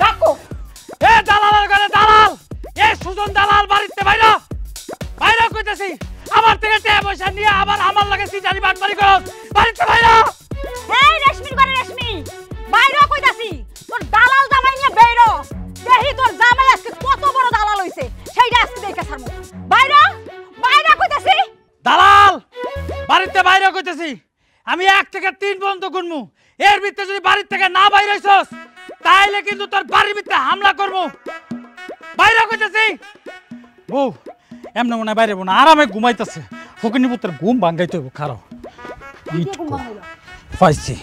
ডাকো এ দালালের ঘরে দালাল এ সুজন দালাল বাড়িতে বাইরে বাইরে কইতাছি আমার থেকে টাকা পয়সা নিয়ে আবার আমার লাগে সিটারি বাটবাড়ি করো বাড়িতে বাইরে এই রেশমির ঘরে রেশমি বাইরে কইতাছি তোর দালাল জামাই নিয়ে বেরো দেখি তোর জামাই আজকে কত বড় দালাল হইছে সেইটা আজকে দেখে ছাড়মু বাইরে বাইরে কইতাছি দালাল বাড়িতে বাইরে কইতাছি আমি 1 থেকে 3 পর্যন্ত গুনমু এর ভিতরে যদি বাড়ি থেকে না বাইরে হইছস তাইলে কিন্তু তোর বাড়ির ভিতরে হামলা করব বাইরে কইতাছি বউ এমন মনে বাইরে না আরামে ঘুমাইতেছে ফকিনি পুত্র ঘুম ভাঙাইতে হইব খারাপ পাইছি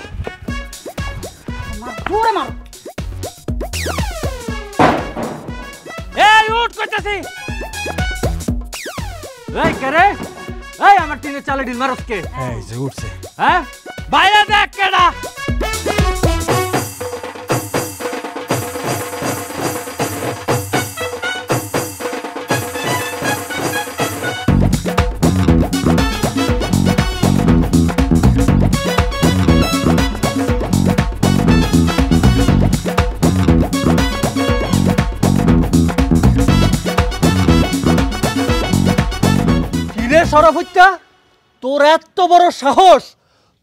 ঘুরে মার এই উঠ কইতাছি এই করে এই আমার টিনে চালে ঢিল মারস কে এই যে উঠছে হ্যাঁ বাইরে দেখ কেডা সরফুচ্চা তোর এত বড় সাহস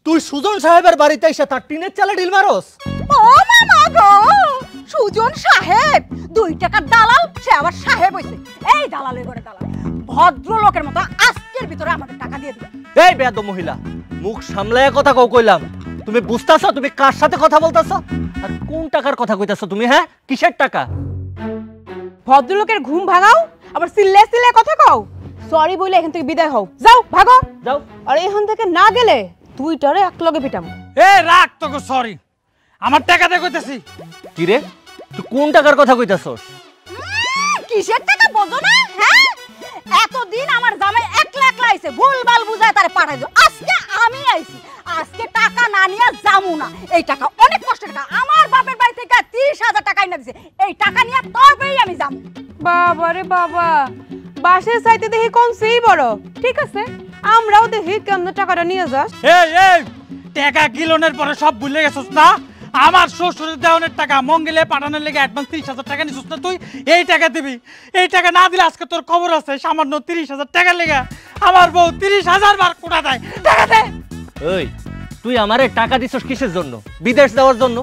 তুই সুজন সাহেবের বাড়িতে এসে তার টিনের চালে ঢিল মারস ও মামা গো সুজন সাহেব 2 টাকার দালাল সে আবার সাহেব হইছে এই দালালের ঘরে দালাল ভদ্রলোকের মতো আজকের ভিতরে আমাদের টাকা দিয়ে দিবে এই বেয়াদব মহিলা মুখ সামলায় কথা কইলাম তুমি বুঝতাছো তুমি কার সাথে কথা বলতাছো আর কোন টাকার কথা কইতাছো তুমি হ্যাঁ কিসের টাকা ভদ্রলোকের ঘুম ভাঙাও আবার সিল্লে সিল্লে কথা কও সরি বলে এখান থেকে বিদায় হও যাও ভাগো যাও আর এখান থেকে না গেলে দুইটারে এক লগে পিটাম এ রাখ তোকে সরি আমার টাকা দে কইতাছি কি রে তুই কোন টাকার কথা কইতাছস কিসের টাকা বোঝো না হ্যাঁ এতদিন আমার জামাই একলা একলা আইছে ভুলভাল বুঝায় তারে পাঠাই দাও আজকে আমি আইছি আজকে টাকা না নিয়ে যামু না এই টাকা অনেক কষ্টের টাকা আমার বাপের বাড়ি থেকে 30,000 টাকা এনে দিছে এই টাকা নিয়ে তবেই আমি যামু বাবা রে বাবা বাসের সাইতে দেখি কোন সেই বড় ঠিক আছে আমরাও দেখি কেমন টাকাটা নিয়ে যাস এই এই টাকা কিলোনের পরে সব ভুলে গেছস না আমার শ্বশুরের দেওয়ানের টাকা মঙ্গলে পাঠানোর লেগে অ্যাডভান্স 30,000 টাকা নিছিস না তুই এই টাকা দিবি এই টাকা না দিলে আজকে তোর খবর আছে সামান্য 30,000 টাকা লেগে আমার বউ 30,000 বার কোটা দেয় টাকা দে এই তুই আমারে টাকা দিছস কিসের জন্য বিদেশ যাওয়ার জন্য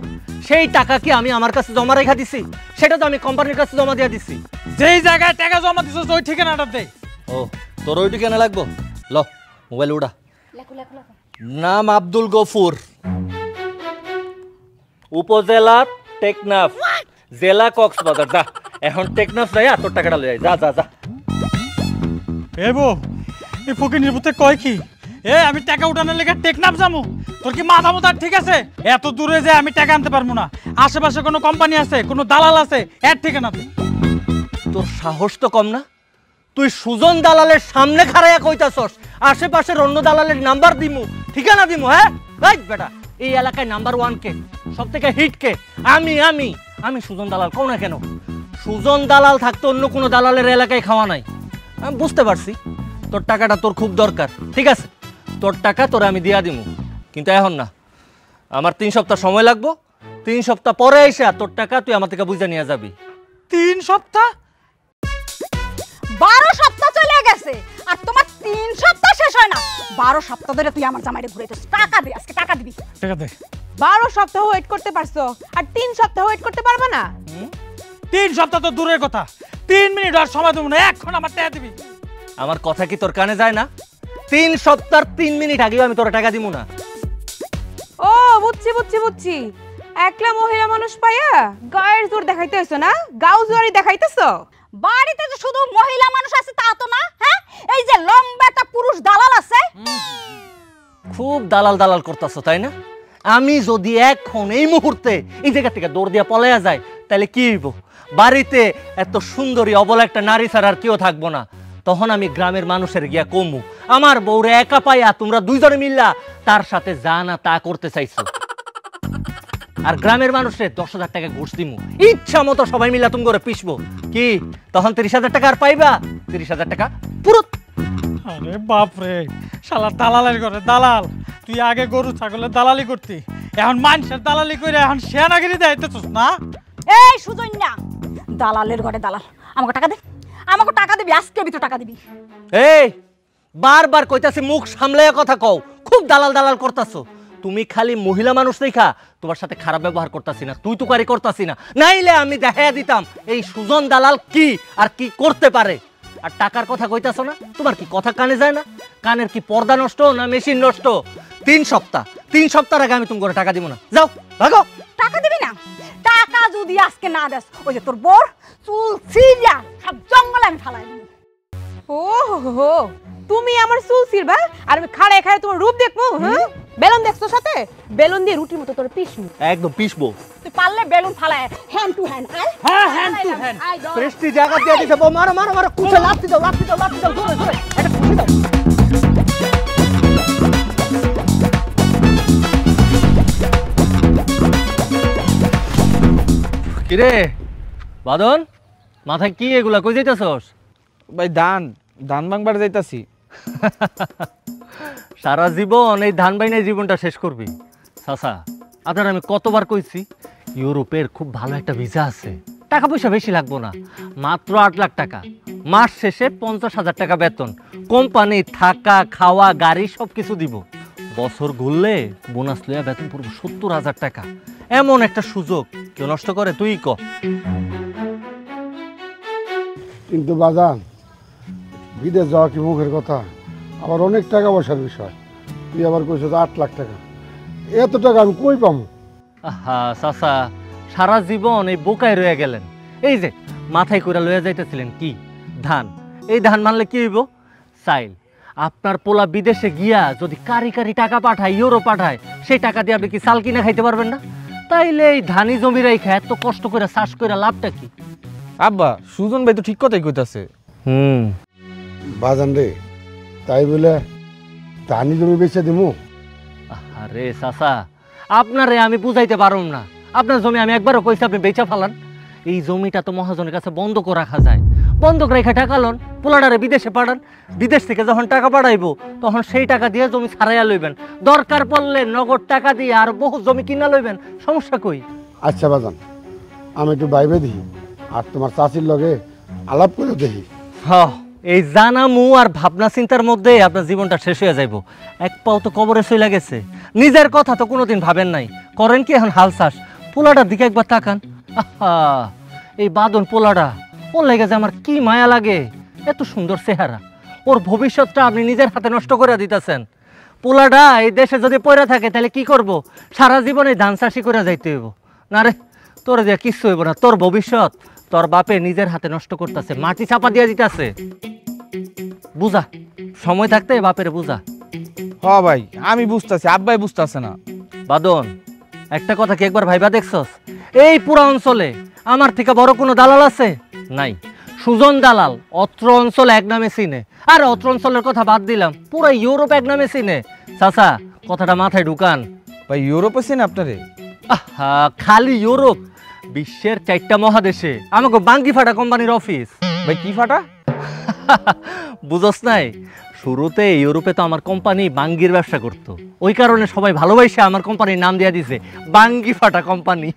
সেই টাকা কি আমি আমার কাছে জমা রেখা দিছি সেটা তো আমি কোম্পানির কাছে জমা দিয়া দিছি যেই জায়গায় টাকা জমা দিছস ওই ঠিকানাটা দে ও তোর ওই ঠিকানা লাগবো ল মোবাইল উড়া নাম আব্দুল গফুর উপজেলা টেকনাফ জেলা কক্সবাজার যা এখন টেকনাফ যাই তোর টাকাটা লই যা যা যা এ বউ এই ফকিনির পুতে কয় কি এ আমি টাকা উঠানোর লেগে টেকনাফ যামু তোর কি মাথা মোথা ঠিক আছে এত দূরে যে আমি টাকা আনতে পারবো না আশেপাশে কোনো কোম্পানি আছে কোনো দালাল আছে এর ঠিকানা দে তোর সাহস তো কম না তুই সুজন দালালের সামনে খাড়াইয়া কইতাছস আশেপাশের অন্য দালালের নাম্বার দিমু ঠিকানা দিমু হ্যাঁ এই বেটা এই এলাকায় নাম্বার 1 কে সবথেকে হিট কে আমি আমি আমি সুজন দালাল কও না কেন সুজন দালাল থাকতে অন্য কোনো দালালের এলাকায় খাওয়া নাই আমি বুঝতে পারছি তোর টাকাটা তোর খুব দরকার ঠিক আছে তোর টাকা তোরে আমি দিয়া দিমু কিন্তু এখন না আমার 3 সপ্তাহ সময় লাগবো 3 সপ্তাহ পরে এসে তোর টাকা তুই আমার থেকে বুঝে নিয়ে যাবি 3 সপ্তাহ 12 সপ্তাহ চলে গেছে আর তোমার 3 সপ্তাহ শেষ হয় না 12 সপ্তাহ ধরে তুই আমার জামাইরে ঘুরাইতেছিস টাকা দে আজকে টাকা দিবি টাকা দে 12 সপ্তাহ ওয়েট করতে পারছো আর 3 সপ্তাহ ওয়েট করতে পারবে না 3 সপ্তাহ তো দূরের কথা 3 মিনিট আর সময় দেব না এখন আমার টাকা দিবি আমার কথা কি তোর কানে যায় না 3 সপ্তাহ 3 মিনিট আগে আমি তোর টাকা দিমু না ও বুঝছি বুঝছি বুঝছি একলা মহিলা মানুষ পাইয়া গায়ের জোর দেখাইতে হইছো না গাও জোয়ারি দেখাইতেছো বাড়িতে যে শুধু মহিলা মানুষ আছে তা তো না হ্যাঁ এই যে লম্বা একটা পুরুষ দালাল আছে খুব দালাল দালাল করতেছো তাই না আমি যদি এখন এই মুহূর্তে এই জায়গা থেকে দৌড় দিয়া পলাইয়া যাই তাহলে কি হইব বাড়িতে এত সুন্দরী অবলা একটা নারী ছাড়া আর কেউ থাকবো না তখন আমি গ্রামের মানুষের গিয়া কমু আমার বউরে একা পাইয়া তোমরা দুইজনে মিল্লা তার সাথে যা না তা করতে চাইছো আর গ্রামের মানুষের 10,000 টাকা ঘুষ দিমু ইচ্ছা মতো সবাই মিলা তুমি করে পিসবো কি তখন 30,000 টাকা আর পাইবা 30,000 টাকা পুরো আরে বাপ রে শালা দালালের ঘরে দালাল তুই আগে গরু ছাগলের দালালি করতি এখন মানুষের দালালি করে এখন সেনাগিরি দেখাইতেছস না? এই সুজন্যা, দালালের ঘরে দালাল, আমাকে টাকা দে, আমাকে টাকা দিবি, আজকে ভিতর টাকা দিবি। এই বারবার কইতাছি মুখ সামলাইয়া কথা কও, খুব দালাল দালাল করতাছো। তুমি খালি মহিলা মানুষ দেখা তোমার সাথে খারাপ ব্যবহার করতাছি না, তুই তুকারি করতাছি না, নাইলে আমি দেখাইয়া দিতাম এই সুজন দালাল কি আর কি করতে পারে। আর টাকার কথা কইতাছো না, তোমার কি কথা কানে যায় না? কানের কি পর্দা নষ্ট না মেশিন নষ্ট? 3 সপ্তাহ আগে আমি তোমাকে টাকা দিব না, যাও ভাগো। টাকা দিবি না? টাকা যদি আজকে না দেস, ওই যে তোর বোর চুল ছিঁড়া সব জঙ্গলে আমি ফালাই দিব। ও হো, তুমি আমার চুল ছিড়বা আর আমি খাড়ায় খাড়ায় তোমার রূপ দেখবো? হ্যাঁ, বেলুন দেখছো সাথে? বেলুন দিয়ে রুটির মতো তোর পিষবো। একদম পিষবো। তুই পারলে বেলুন ফালায় হ্যান্ড টু হ্যান্ড। হ্যাঁ, হ্যান্ড টু হ্যান্ড। প্রেস্টি জায়গা দিয়ে দিছে, মারো মারো মারো, কুচে লাথি দাও জোরে জোরে, এটা খুশি দাও। কিরে বাদন, মাথায় কি এগুলা, কই যাইতাছস? ভাই ধান ভাঙবার যাইতাছি। সারা জীবন এই ধান বাইনে জীবনটা শেষ করবি? চাচা, আপনার আমি কতবার কইছি ইউরোপের খুব ভালো একটা ভিসা আছে, টাকা পয়সা বেশি লাগবো না, মাত্র 8 লাখ টাকা, মাস শেষে 50,000 টাকা বেতন, কোম্পানি থাকা খাওয়া গাড়ি সব কিছু দিব, বছর ঘুরলে বোনাস লইয়া বেতন পড়বো 70,000 টাকা। এমন একটা সুযোগ কেউ নষ্ট করে? তুই ক। কিন্তু বাজান, বিদেশ যাওয়া কি মুখের কথা? আবার অনেক টাকা পয়সার বিষয়। তুই আবার কইছিস 8 লাখ টাকা, এত টাকা আমি কই পাবো? আহা চাচা, সারা জীবন এই বোকায় রয়ে গেলেন। এই যে মাথায় কইরা লইয়া যাইতেছিলেন কি ধান, এই ধান মানলে কি হইব? চাইল। আপনার পোলা বিদেশে গিয়া যদি কারি কারি টাকা পাঠায়, ইউরো পাঠায়, সেই টাকা দিয়ে আপনি কি চাল কিনা খাইতে পারবেন না? তাইলে এই ধানি জমি রাইখা এত কষ্ট করে চাষ করে লাভটা কি? আব্বা, সুজন ভাই তো ঠিক কথাই কইতাছে। বাজান রে, তাই বলে ধানি জমি বেচে দিমু? আরে চাচা, আপনারে আমি বুঝাইতে পারুম না। আপনার জমি আমি একবারও কইছি আপনি বেচা ফালান। এই জমিটা তো মহাজনের কাছে বন্ধক রাখা যায়, বন্ধক রেখে টাকা লন, পোলাডারে বিদেশে পাঠান, বিদেশ থেকে যখন টাকা পাঠাইবো তখন সেই টাকা দিয়ে জমি ছাড়াইয়া লইবেন, দরকার পড়লে নগদ টাকা দিয়ে আর বহু জমি কিনা লইবেন, সমস্যা কই? আচ্ছা বাজান, আমি একটু বাইবে দেখি, আর তোমার চাচির লগে আলাপ করে দেখি। এই জানামু আর ভাবনা চিন্তার মধ্যে আপনার জীবনটা শেষ হয়ে যাইব। এক পাও তো কবরে চলে গেছে, নিজের কথা তো কোনোদিন ভাবেন নাই, করেন কি এখন হাল চাষ? পোলাটার দিকে একবার তাকান, আহা এই বাদন পোলাটা, ওর লেগে যে আমার কি মায়া লাগে, এত সুন্দর চেহারা, ওর ভবিষ্যৎটা আপনি নিজের হাতে নষ্ট করে দিতেছেন। পোলাটা এই দেশে যদি পড়ে থাকে তাহলে কি করব? সারা জীবনে ধান চাষি করে যাইতে হইব। না রে, তোর দিয়ে কিচ্ছু হইব না, তোর ভবিষ্যৎ তোর বাপে নিজের হাতে নষ্ট করতেছে, মাটি চাপা দিয়ে দিতেছে। বুঝা, সময় থাকতে বাপের বুঝা। হ ভাই, আমি বুঝতাছি, আব্বাই বুঝতাছে না। বাদন, একটা কথা কি একবার ভাইবা দেখছস? এই পুরা অঞ্চলে আমার থেকে বড় কোনো দালাল আছে? নাই। সুজন দালাল অত্র অঞ্চল এক নামে চিনে, আর অত্র অঞ্চলের কথা বাদ দিলাম, পুরো ইউরোপ এক নামে চিনে। চাচা, কথাটা মাথায় ঢুকান। ভাই ইউরোপে চিনে আপনারে? আহা, খালি ইউরোপ, বিশ্বের 4টা মহাদেশে আমাকে বাঙ্গি ফাটা কোম্পানির অফিস। ভাই কি ফাটা? বুঝস নাই, শুরুতে ইউরোপে তো আমার কোম্পানি বাঙ্গির ব্যবসা করতো, ওই কারণে সবাই ভালোবাসে আমার কোম্পানির নাম দিয়ে দিছে বাঙ্গি ফাটা কোম্পানি।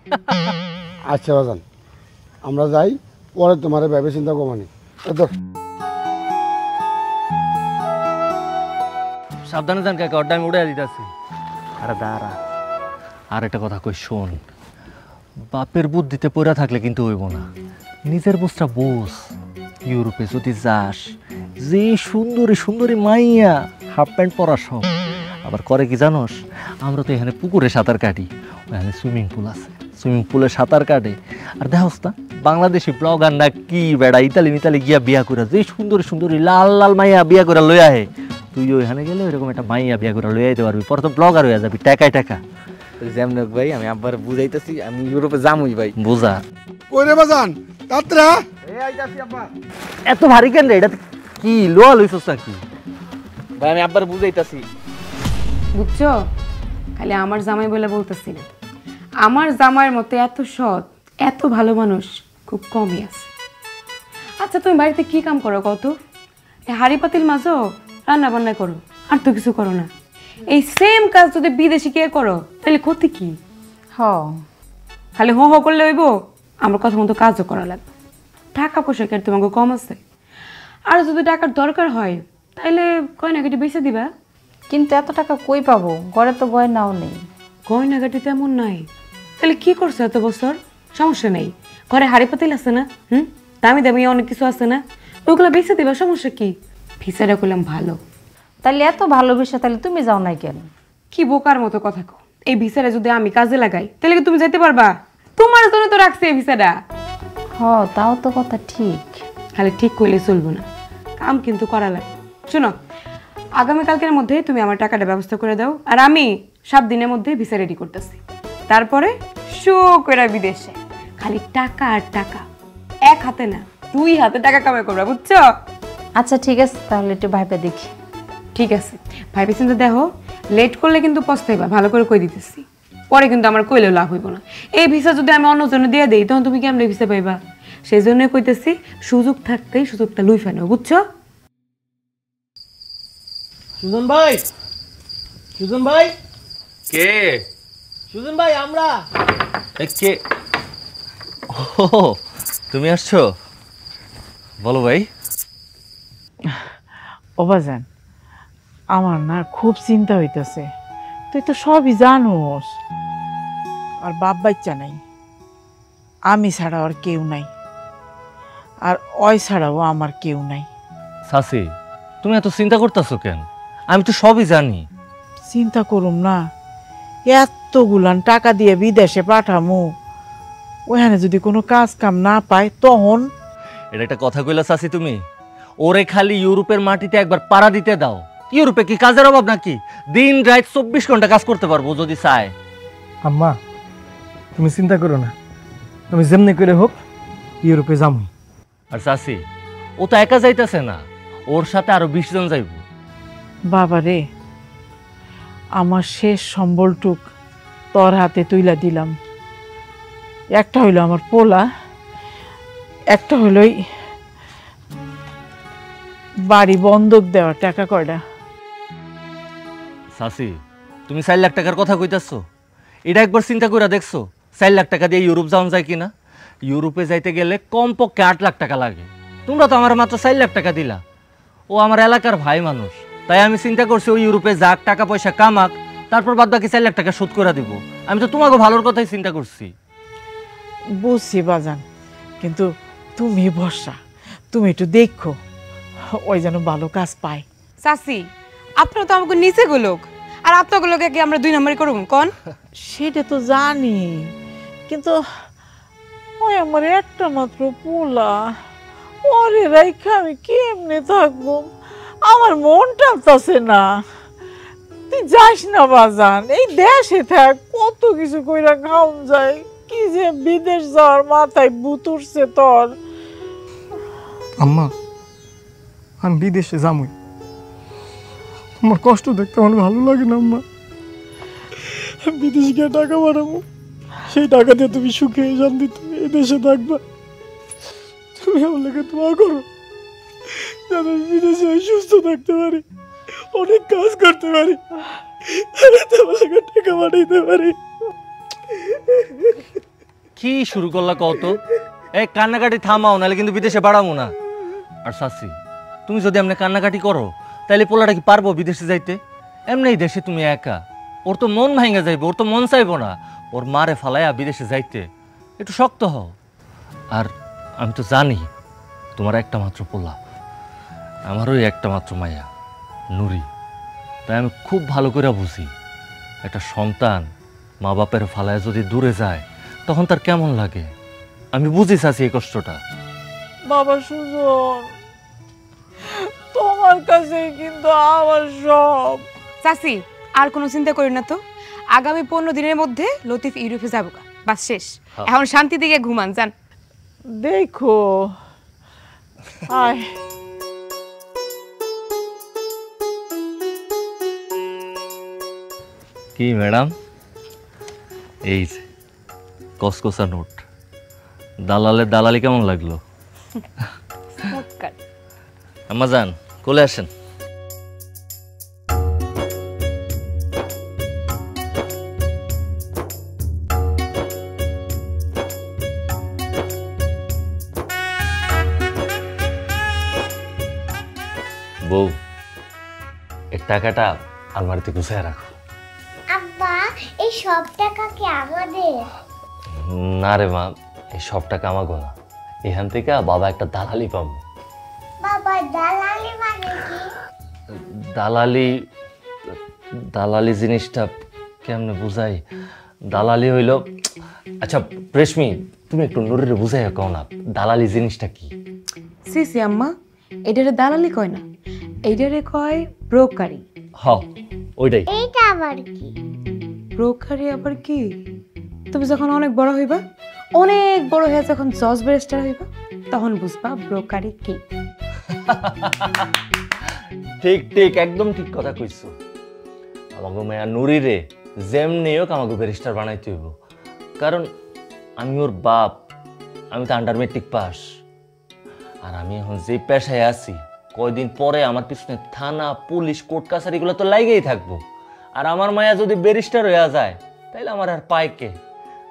আচ্ছা বাজান, আমরা যাই, পরে তোমার ভেবে চিন্তা কমানি। সাবধানে যান কাকা, ওটা আমি উড়ে দিতেছি। আরে দাঁড়া, আর একটা কথা কই শোন, বাপের বুদ্ধিতে পড়া থাকলে কিন্তু হইব না, নিজের বুঝটা বোঝ। ইউরোপে যদি যাস, যে সুন্দরী সুন্দরী মাইয়া, হাফ প্যান্ট পরা সব, আবার করে কি জানোস, আমরা তো এখানে পুকুরে সাঁতার কাটি, ওখানে সুইমিং পুল আছে, সুইমিং পুলে সাঁতার কাটে, আর দেখোস না বাংলাদেশি ব্লগার না কি বেড়া ইতালি মিতালি গিয়া বিয়া করে, যে সুন্দরী সুন্দরী লাল লাল মাইয়া বিয়া করে লই আহে, তুই ওইখানে গেলে ওইরকম একটা মাইয়া বিয়া করে লই আইতে পারবি, পরে তো ব্লগার হয়ে যাবি, টাকায় টাকা। যেমন ভাই, আমি আব্বার বুঝাইতেছি, আমি ইউরোপে যামই ভাই। বুঝা কইরে বাজান, তাত্রা এত ভারী কেন রে? এটা কি লোয়া লইছস নাকি? ভাই আমি আব্বার বুঝাইতেছি। বুঝছো, খালি আমার জামাই বলে বলতেছি না, আমার জামাইয়ের মতো এত সৎ, এত ভালো মানুষ খুব কমই আছে। আচ্ছা তুমি বাড়িতে কি কাম করো কত? হাড়ি পাতিল মাজো, রান্না বান্না করো, আর তো কিছু করো না। এই সেম কাজ যদি বিদেশে কে করো তাহলে ক্ষতি কি? হ খালি হো হো করলে হইব? আমার কথা মতো কাজও করা লাগবে। টাকা পয়সা কি আর তোমাকে কম আছে? আর যদি টাকার দরকার হয় তাহলে গয়নাগাটি বেঁচে দিবা। কিন্তু এত টাকা কই পাবো? ঘরে তো গয়নাও নেই। গয়নাগাটি তেমন নাই, তাহলে কি করছো এত বছর? সমস্যা নেই, ঘরে হাড়ি পাতিল আছে না, দামি দামি অনেক কিছু আছে না, ওইগুলো বেঁচে দিবা, সমস্যা কি? ভিসাটা করলাম ভালো। তাহলে এত ভালোবেসে তাহলে তুমি যাও নাই কেন? কি বোকার মতো কথা কও। এই ভিসাটা যদি আমি কাজে লাগাই তাহলে কি তুমি যেতে পারবা? তোমার জন্য তো রাখছি এই ভিসাটা। হ তাও তো কথা ঠিক। খালি ঠিক করলে চলবো না, কাম কিন্তু করা লাগে। শোনো, আগামীকালকের মধ্যে তুমি আমার টাকাটা ব্যবস্থা করে দাও, আর আমি 7 দিনের মধ্যে ভিসা রেডি করতেছি। তারপরে শো করে বিদেশে খালি টাকা আর টাকা, এক হাতে না 2 হাতে টাকা কামাই করবা, বুঝছো? আচ্ছা ঠিক আছে, তাহলে একটু ভাইপে দেখি। ঠিক আছে, ভাইবে চিন্তা দেখো, লেট করলে কিন্তু পস্তাইবা, ভালো করে কই দিতেছি। পরে কিন্তু আমার কইলেও লাভ হইব না। এই ভিসা যদি আমি অন্যজনে দিয়ে দেই তখন তুমি কেমনে ভিসা পাইবা? সেই জন্যই কইতেছি, সুযোগ থাকতেই সুযোগটা লুই ফেলো, বুঝছো? সুজন ভাই, সুজন ভাই, কে? সুজন ভাই আমরা। কে? ও তুমি আসছো, বলো ভাই। ও বাজান, আমার না খুব চিন্তা হইতেছে। তুই তো সবই জানোস, আর বাপ বাচ্চা নাই, আমি ছাড়া আর কেউ নাই, আর ওই ছাড়াও আমার কেউ নাই। সাসি, তুমি এত চিন্তা করতেছো কেন? আমি তো সবই জানি। চিন্তা করুম না, এতগুলান টাকা দিয়ে বিদেশে পাঠামু, ওখানে যদি কোনো কাজ কাম না পায় তখন? এটা একটা কথা কইলা সাসি তুমি? ওরে খালি ইউরোপের মাটিতে একবার পাড়া দিতে দাও। ইউরোপে কি কাজের অভাব নাকি? দিন রাত 24 ঘন্টা কাজ করতে পারবো যদি চায়। আম্মা তুমি চিন্তা করো না, আমি যেমনি করে হোক ইউরোপে যাবো। আর সাসি, ও তো একা যাইতেছে না, ওর সাথে আরো 20 জন যাইব। বাবা রে, আমার শেষ সম্বলটুক তোর হাতে তুইলা দিলাম। একটা হইলো আমার পোলা, একটা হইলো বাড়ি বন্ধক দেওয়ার টাকা কয়টা। সাসি, তুমি 4 লাখ টাকার কথা কইতাছো? এটা একবার চিন্তা করে দেখছো 4 লাখ টাকা দিয়ে ইউরোপ যাওয়া যায় কিনা? ইউরোপে যাইতে গেলে কমপক্ষে 8 লাখ টাকা লাগে। তোমরা তো আমার মাত্র 4 লাখ টাকা দিলা। ও আমার এলাকার ভাই মানুষ, তাই আমি চিন্তা করছি ওই ইউরোপে যাক, টাকা পয়সা কামাক, তারপর বাদ বাকি 4 লাখ টাকা শোধ করে দিব। আমি তো তোমাকে ভালোর কথাই চিন্তা করছি। বুঝছি বাজান, কিন্তু তুমি ভরসা, তুমি একটু দেখো ওই যেন ভালো কাজ পায়। চাচি, আপনারা তো আমাকে নিচে গুলোক, আর আপনাগুলোকে কি আমরা 2 নম্বরই করব কোন? সেটা তো জানি, কিন্তু ওই আমার একটা মাত্র পোলা, ওরে রাইখা আমি কেমনে থাকবো? আমার মন টানতাছে না। তুই যাস না বাজান, এই দেশে থাক, কত কিছু কইরা খাওন যায়। কি যে বিদেশ যাওয়ার মাথায় ভূত উঠছে তোর। আম্মা আমি বিদেশে যামই, আমার কষ্ট দেখতে আমার ভালো লাগে না আম্মা। বিদেশে গিয়ে টাকা বাড়াবো, সেই টাকা দিয়ে তুমি সুখে শান্তিতে এই দেশে থাকবা। তুমি আমার লেগে দোয়া করো যাতে আমি বিদেশে সুস্থ থাকতে পারি, অনেক কাজ করতে পারি, তোমার লেগে টাকা বাড়াইতে পারি। কি শুরু করলা কত? এই কান্নাকাটি থামাও, নাহলে কিন্তু বিদেশে বাড়াবো না। আর সাসি, তুমি যদি এমনি কান্নাকাটি করো তাহলে পোলাটা কি পারবো বিদেশে যাইতে? এমনি দেশে তুমি একা, ওর তো মন ভাঙে যাইবো, ওর তো মন চাইবো না ওর মারে ফালাইয়া বিদেশে যাইতে। একটু শক্ত হও। আর আমি তো জানি তোমার একটা মাত্র পোলা, আমারও একটা মাত্র মায়া নুরি, তাই আমি খুব ভালো করে বুঝি একটা সন্তান মা বাপের ফালায় যদি দূরে যায় তখন তার কেমন লাগে। আমি বুঝি চাচ্ছি এই কষ্টটা। বাবা সুজন, তোমার কাছে কিন্তু আমার সব। চাচি, আর কোনো চিন্তা করি না তো। আগামী 15 দিনের মধ্যে লতিফ ইউরোপে যাবো, বাস শেষ। এখন শান্তি দিকে ঘুমান যান। দেখো আয় কি ম্যাডাম, এই যে কসকসা নোট, দালালের দালালি কেমন লাগলো? আম্মা যান, কোলে আসেন। বউ এই টাকাটা আলমারিতে গুছিয়ে রাখো। আব্বা এই সব টাকা কি আমাদের? না রে মা, এই সব টাকা আমাগো না, এখান থেকে বাবা একটা দালালি পাবো। বাবা দালালি মানে কি? দালালি দালালি জিনিসটা কেমনে বুঝাই? দালালি হইল, আচ্ছা রেশমি তুমি একটু নুরিরে বুঝাই কও না দালালি জিনিসটা কি? সি আম্মা, এটারে দালালি কয় না, এইটারে কয় ব্রোকারি। হ ওইটাই। এইটা আবার কি? ব্রোকারি আবার কি? তুমি যখন অনেক বড় হইবা, অনেক বড় হয়ে যখন জজ ব্যারিস্টার হইবা, তখন বুঝবা ব্রোকারি কি। ঠিক ঠিক, একদম ঠিক কথা কইছো। আমাকে মায়া নুরি রে যেমনি হোক আমাকে ব্যারিস্টার বানাইতে হইব, কারণ আমি ওর বাপ, আমি তো আন্ডার মেট্রিক পাস। আর আমি এখন যে পেশায় আছি, কয়দিন পরে আমার পিছনে থানা পুলিশ কোর্ট কাছারিগুলো তো লাগেই থাকবো। আর আমার মায়া যদি ব্যারিস্টার হইয়া যায়, তাইলে আমার আর পায় কে?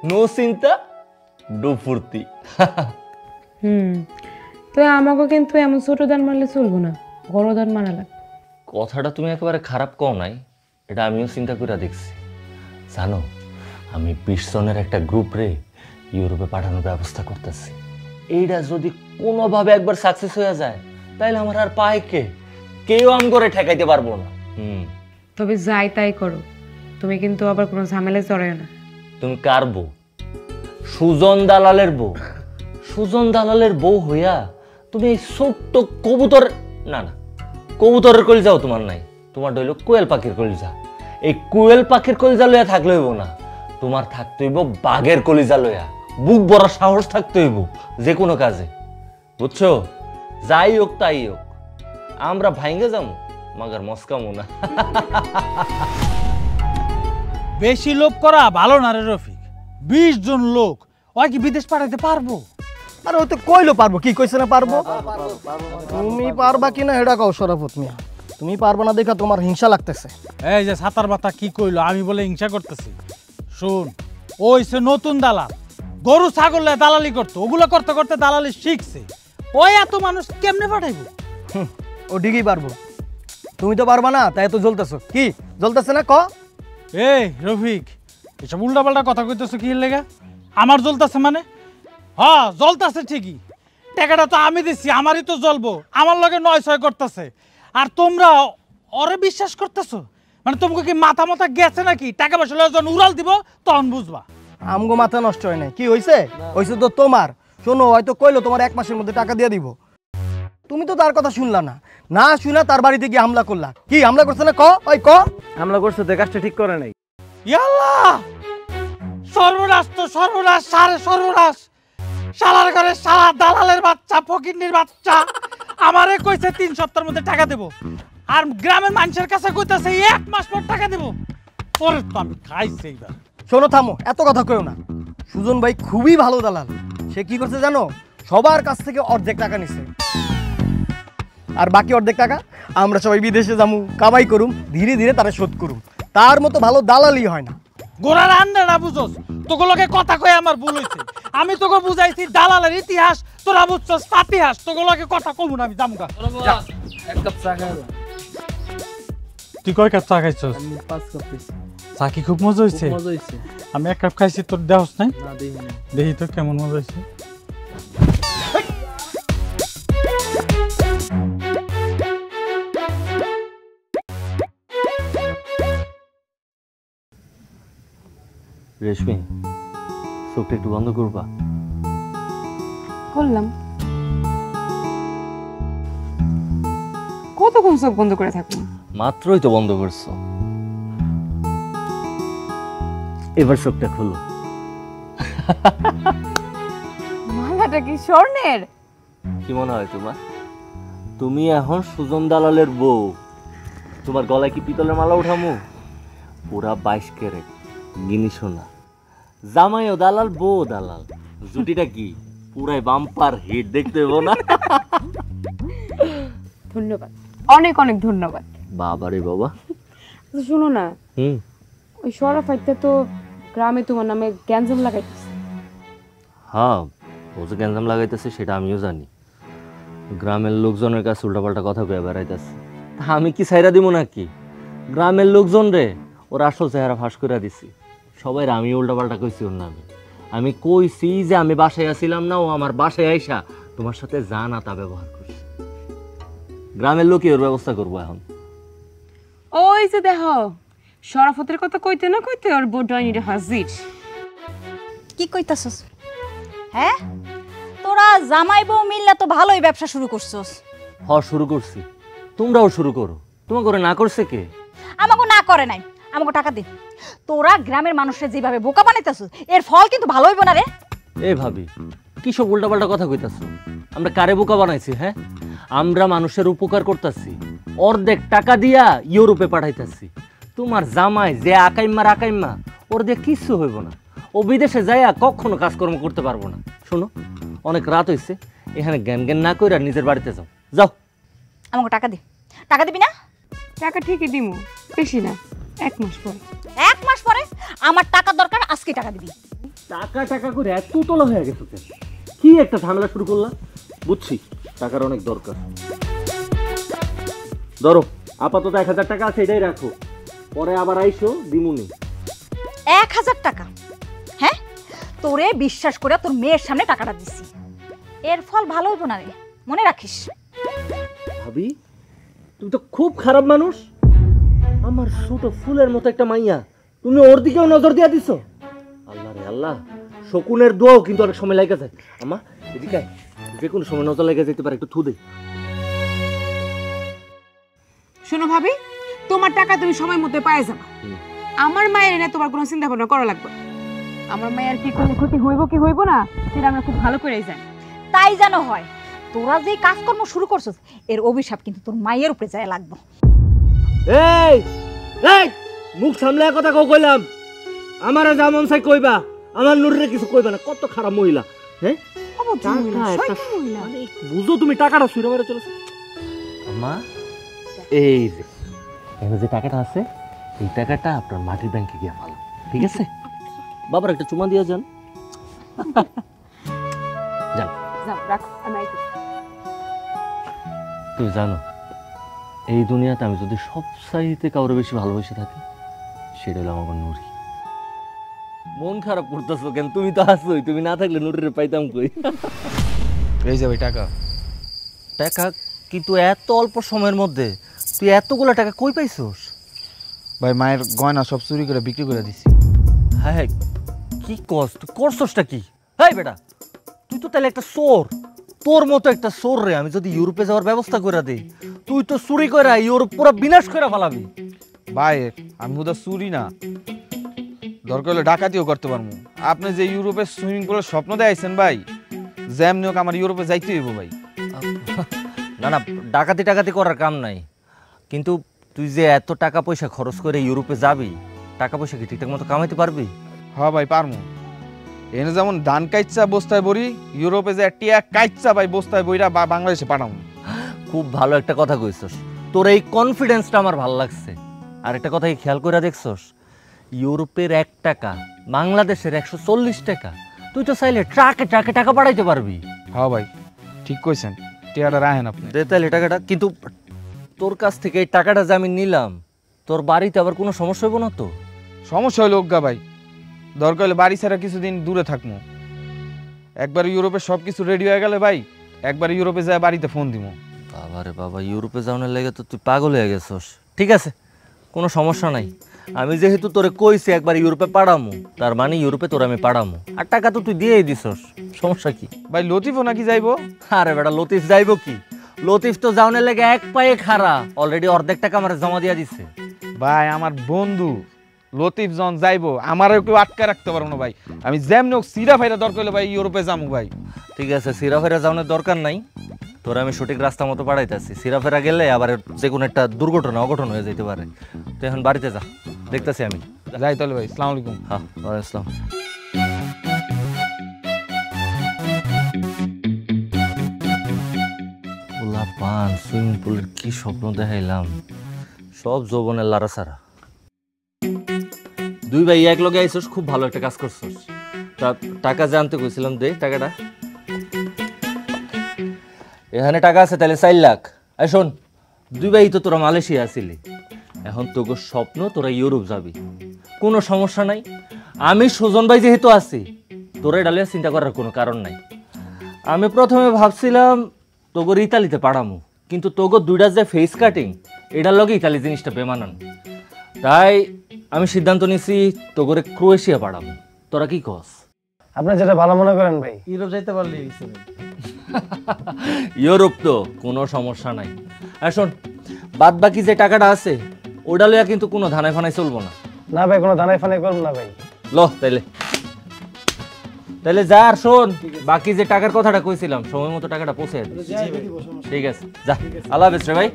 নো চিন্তা ডু ফুর্তি। তো আমাকে কিন্তু এমন ছোট দান মারলে চলবো না, বড় দান মারা লাগবে। কথাটা তুমি একেবারে খারাপ কও নাই, এটা আমিও চিন্তা করে দেখছি। জানো, আমি 20 জনের একটা গ্রুপ রে ইউরোপে পাঠানোর ব্যবস্থা করতেছি। এইটা যদি কোনোভাবে একবার সাকসেস হয়ে যায়, তাইলে আমার আর পায় কে? কেউ আম করে ঠেকাইতে পারবো না। তবে যাই তাই করো, তুমি কিন্তু আবার কোনো ঝামেলায় জড়ায় না। তুমি কার বউ? সুজন দালালের বউ। সুজন দালালের বউ হইয়া তুমি এই ছোট্ট কবুতর, না না কবুতরের কলিজাও তোমার নাই, তোমার হইল কোয়েল পাখির কলিজা। এই কোয়েল পাখির কলিজা লইয়া থাকলে হইব না, তোমার থাকতে হইব বাঘের কলিজা লইয়া। বুক বড় সাহস থাকতে হইব যে কোনো কাজে, বুঝছো? যাই হোক তাই হোক, আমরা ভাইঙ্গে যাবো মাগার মস্কামো না। বেশি লোভ করা ভালো না রে রফিক। 20 জন লোক ওই কি বিদেশ পাঠাইতে পারবো? আর ও তো কইলো পারবো, কি কইছে না পারবো? তুমি পারবা কিনা হেডা কও শরাফত মিয়া। তুমি পারবা না দেখা তোমার হিংসা লাগতেছে। এই যে সাতার বাতা কি কইলো, আমি বলে হিংসা করতেছি? শুন, ওই সে নতুন দালাল, গরু ছাগলে দালালি করতো, ওগুলো করতে করতে দালালি শিখছে। ওই এত মানুষ কেমনে পাঠাইবো? ও ঠিকই পারবো, তুমি তো পারবা না, তাই তো জ্বলতেছো। কি জ্বলতেছে না ক? এই রফিক, এসব উল্টাপাল্টা কথা কইতেছো কি লেগা? আমার জ্বলতেছে মানে? হ্যাঁ জ্বলতেছে ঠিকই, টাকাটা তো আমি দিছি, আমারই তো জ্বলবো। আমার লগে 9-6 করতেছে, আর তোমরা ওরে বিশ্বাস করতেছো? মানে তোমাকে কি মাথা মাথা গেছে নাকি? টাকা পয়সা লগে যখন উড়াল দিব তখন বুঝবা। আমগো মাথা নষ্ট হয় নাই। কি হইছে? হইছে তো তোমার। শোনো, হয়তো কইলো তোমার 1 মাসের মধ্যে টাকা দিয়ে দিব, তুমি তো তার কথা শুনলা না। না শুনা তার বাড়িতে গিয়ে হামলা করলা। কি হামলা করছে না ক? ওই ক হামলা করছে, তো কাজটা ঠিক করে নাই। ইয়াল্লা, সর্বনাশ তো সর্বনাশ, সারে সর্বনাশ। শালার ঘরে শালা দালালের বাচ্চা, ফকিন্নির বাচ্চা আমারে কইছে 3 সপ্তাহের মধ্যে টাকা দেব, আর গ্রামের মানুষের কাছে কইতাছে 1 মাস পর টাকা দেব। পরে তো আমি খাইছি এইবার। শোনো, থামো, এত কথা কইও না। সুজন ভাই খুবই ভালো দালাল। সে কি করছে জানো? সবার কাছ থেকে অর্ধেক টাকা নিছে, আর বাকি অর্ধেক টাকা আমরা সবাই বিদেশে যামু, কামাই করুম, ধীরে ধীরে তারা শোধ করুম। তার মতো ভালো দালালই হয় না। গোড়ার আন্ডা না বুঝোস? তোগুলোকে কথা কয়ে আমার ভুল হইছে। আমি তোকে বুঝাইছি দালালের ইতিহাস, তোরা বুঝছস পাতিহাস। তোগুলোকে কথা কমু না, আমি জামুগা। এক কাপ চা খাইলাম। তুই কয় কাপ চা খাইছস? 5 কাপ খাইছি। চা কি খুব মজা হইছে? মজা হইছে। আমি 1 কাপ খাইছি, তোর দেহস নাই? না দেই না। দেখি তো কেমন মজা হইছে। রেশমি, চোখটা একটু বন্ধ করবা? করলাম। কতক্ষণ চোখ বন্ধ করে থাকবো? মাত্রই তো বন্ধ করছো, এবার চোখটা খুলো। মালাটা কি স্বর্ণের? কি মনে হয় তোমার? তুমি এখন সুজন দালালের বউ, তোমার গলায় কি পিতলের মালা উঠামু? পুরা 22 ক্যারেট গিনি সোনা। জামাইও দালাল, বউ দালাল, জুটিটা কি পুরাই বাম্পার হিট, দেখতে হবো না? ধন্যবাদ, অনেক অনেক ধন্যবাদ। বাবারে বাবা। শুনো না, ওই শরাফাইতে তো গ্রামে তোমার নামে গ্যাঞ্জাম লাগাইতেছে। হ্যাঁ, ও যে গ্যাঞ্জাম লাগাইতেছে সেটা আমিও জানি। গ্রামের লোকজনের কাছে উল্টাপাল্টা কথা কয়ে বেড়াইতেছে। আমি কি ছাইরা দিব নাকি? গ্রামের লোকজন রে ওর আসল চেহারা ফাঁস করে দিছি। সবাই আমি উল্টাপাল্টা কইছি ওর নামে। আমি কইছি যে আমি বাসায় আসছিলাম না, ও আমার বাসায় আইসা তোমার সাথে যা না তা ব্যবহার করছে। গ্রামের লোকই ওর ব্যবস্থা করবো এখন। ওই যে দেখো শরাফতের কথা কইতে না কইতে ওর বউ ডাইনিটা হাজির। কি কইতাছস? হ্যাঁ, তোরা জামাই বউ মিললে তো ভালোই ব্যবসা শুরু করছস। শুরু করছি, তোমরাও শুরু করো। তোমার করে না করছে কে? আমাকে না করে নাই, আমাকে টাকা দে। তোরা গ্রামের মানুষের যেভাবে বোকা বানাইতাছস এর ফল কিন্তু ভালো হইব না রে। এ ভাবি, কি সব উল্টাপাল্টা কথা কইতাছো? আমরা কারে বোকা বানাইছি? হ্যাঁ, আমরা মানুষের উপকার করতেছি, অর্ধেক টাকা দিয়া ইউরোপে পাঠাইতেছি। তোমার জামাই যে আকাইম্মা ওর দিয়ে কিচ্ছু হইব না। ও বিদেশে যাইয়া কখনো কাজকর্ম করতে পারবো না। শোনো, অনেক রাত হয়েছে, এখানে জ্ঞান না করে নিজের বাড়িতে যাও। যাও, আমাকে টাকা দে। টাকা দিবি না? টাকা ঠিকই দিমু, বেশি না, 1 মাস পরে। 1 মাস পরে? আমার টাকা দরকার, আজকে টাকা দিবি। টাকা করে এত তোলা হয়ে গেছে। কি একটা ঝামেলা শুরু করলা? বুঝছি টাকার অনেক দরকার। ধরো, আপাতত 1000 টাকা আছে, এটাই রাখো, পরে আবার আইসো দিমুনি। 1000 টাকা? হ্যাঁ, তোরে বিশ্বাস করে তোর মেয়ের সামনে টাকাটা দিছি, এর ফল ভালো হইব না রে, মনে রাখিস। ভাবি, তুমি তো খুব খারাপ মানুষ। আমার ছোট ফুলের মতো একটা মাইয়া, তুমি ওর দিকেও নজর দিয়া দিছো। আল্লাহ রে আল্লাহ, শকুনের দোয়াও কিন্তু অনেক সময় লাগে যায়। আমা এদিকে যে কোনো সময় নজর লেগে যেতে পারে, একটু থু দে। শোনো ভাবি, তোমার টাকা তুমি সময় মতো পায়ে যাবা। আমার মায়ের এনে তোমার কোনো চিন্তা ভাবনা করা লাগবে। আমার মায়ের কি কোনো ক্ষতি হইব কি হইব না সেটা আমরা খুব ভালো করেই জানি। তাই যেন হয়। তোরা যে কাজকর্ম শুরু করছিস এর অভিশাপ কিন্তু তোর মায়ের উপরে যায় লাগবে। এই এই মুখ সামলে কথা কইলাম, আমারে যা মন চাই কইবা, আমার নুরে কিছু কইবা না। কত খারাপ মহিলা। হ্যাঁ, বুঝো তুমি টাকাটা ছুঁড়ে মেরে চলেছো। আম্মা, এই যে এখানে যে টাকাটা আছে, এই টাকাটা আপনার মাটির ব্যাংকে গিয়ে ভালো, ঠিক আছে? বাবার একটা চুমা দিয়ে যান। যান, রাখো, আমি আইছি। তুই জানো, এই দুনিয়াতে আমি যদি সব চাইতে কাউরে বেশি ভালোবেসে থাকি, সেটা হলো আমার নুরি। মন খারাপ করতেছো কেন? তুমি তো আসোই, তুমি না থাকলে নুরিরে পাইতাম কই? এই যাবে টাকা। টাকা? কিন্তু এত অল্প সময়ের মধ্যে তুই এতগুলো টাকা কই পাইছস? ভাই, মায়ের গয়না সব চুরি করে বিক্রি করে দিছি। হ্যাঁ, কি কস? তুই করছসটা কি? হেই বেটা, তুই তো তাহলে একটা চোর। তোর মতো একটা চোর রে আমি যদি ইউরোপে যাওয়ার ব্যবস্থা করে দেই, তুই তো চুরি করে ইউরোপ পুরো বিনাশ করে ফেলাবি। ভাই, আমি হুদা চুরি না, দরকার হলে ডাকাতিও করতে পারবো। আপনি যে ইউরোপের সুইমিং পুলের স্বপ্ন দেখাইছেন ভাই, যেমনি হোক আমার ইউরোপে যাইতে হইব ভাই। না না, ডাকাতি করার কাম নাই, কিন্তু তুই যে এত টাকা পয়সা খরচ করে ইউরোপে যাবি, টাকা পয়সা কি ঠিকঠাক মতো কামাইতে পারবি? হ্যাঁ ভাই, পারমু। এনে যেমন ধান কাইচা বস্তায় বড়ি, ইউরোপে যে টিয়া কাইচা ভাই বস্তায় বইরা বাংলাদেশে পাঠাবো। খুব ভালো একটা কথা কইছস, তোর এই কনফিডেন্সটা আমার ভালো লাগছে। আর একটা কথা কি খেয়াল করে দেখছস, ইউরোপের 1 টাকা বাংলাদেশের 140 টাকা। তুই তো চাইলে ট্রাকে টাকা পাঠাইতে পারবি। হ্যাঁ ভাই, ঠিক কইছেন, টিয়াটা রাখেন আপনি। দে তাইলে টাকাটা। কিন্তু তোর কাছ থেকে এই টাকাটা যে আমি নিলাম, তোর বাড়িতে আবার কোনো সমস্যা হইব না তো? সমস্যা হইল অজ্ঞা ভাই, দরকার হলে বাড়ি ছাড়া কিছুদিন দূরে থাকবো। একবার ইউরোপে সব কিছু রেডি হয়ে গেলে ভাই, একবার ইউরোপে যায় বাড়িতে ফোন দিব। বাবারে বাবা, ইউরোপে যাওয়ার লেগে তো তুই পাগল হয়ে গেছস। ঠিক আছে, কোনো সমস্যা নাই। আমি যেহেতু তোরে কইছি একবার ইউরোপে পাঠামু, তার মানে ইউরোপে তোর আমি পাঠামু। আর টাকা তো তুই দিয়েই দিছস, সমস্যা কি? ভাই, লতিফও নাকি যাইবো? আরে বেটা, লতিফ যাইবো কি? লতিফ তো যাওয়ার লেগে 1 পায়ে খাড়া, অলরেডি অর্ধেক টাকা আমার জমা দিয়া দিছে। ভাই, আমার বন্ধু লতিফ জন যাইবো, আমারও কেউ আটকে রাখতে পারবো না ভাই। আমি যেমনি হোক সিরা ফাইরা দরকার হলে ভাই ইউরোপে যাবো ভাই। ঠিক আছে, সিরাফেরা যাওয়ার দরকার নাই, তোরা আমি সঠিক রাস্তা মতো পাঠাইতেছি। সিরাফেরা গেলে আবার যে কোনো একটা দুর্ঘটনা অঘটন হয়ে যেতে পারে। তো এখন বাড়িতে যা, দেখতেছি আমি। যাই তাহলে ভাই, আসসালামু আলাইকুম। হ্যাঁ, ওয়ালাইকুম আসসালাম। ওলা পান, সুইমিং পুলের কি স্বপ্ন দেখাইলাম, সব যৌবনের লাড়াছাড়া। 2 ভাই এক লগে আইসস, খুব ভালো একটা কাজ করছস। তা টাকা জানতে কইছিলাম, দে টাকাটা। এখানে টাকা আছে তাহলে 4 লাখ। এই শোন, দুই ভাই তো তোরা মালয়েশিয়া আসিলি, এখন তোকে স্বপ্ন তোরা ইউরোপ যাবি, কোনো সমস্যা নাই। আমি সুজন ভাই যেহেতু আছি, তোরা এটা লিয়ে চিন্তা করার কোনো কারণ নাই। আমি প্রথমে ভাবছিলাম তোগর ইতালিতে পাঠামু, কিন্তু তোগর দুইটা যে ফেস কাটিং এটার লগে ইতালি জিনিসটা বেমানান, তাই আমি সিদ্ধান্ত নিছি তোগরে ক্রোয়েশিয়া পাঠামু। তোরা কি কস? আপনি যেটা ভালো মনে করেন ভাই, ইউরোপ যাইতে পারলে ইউরোপ তো কোনো সমস্যা নাই। আর শোন, বাদ বাকি যে টাকাটা আছে ওটা লইয়া কিন্তু কোনো ধানাই ফানাই চলবো না। না ভাই, কোনো দানাই ফানাই করবো না ভাই। ল তাইলে যা। আর শোন, বাকি যে টাকার কথাটা কইছিলাম সময় মতো টাকাটা পৌঁছে দিস। ঠিক আছে, যা। আল্লাহ হাফেজ রে ভাই।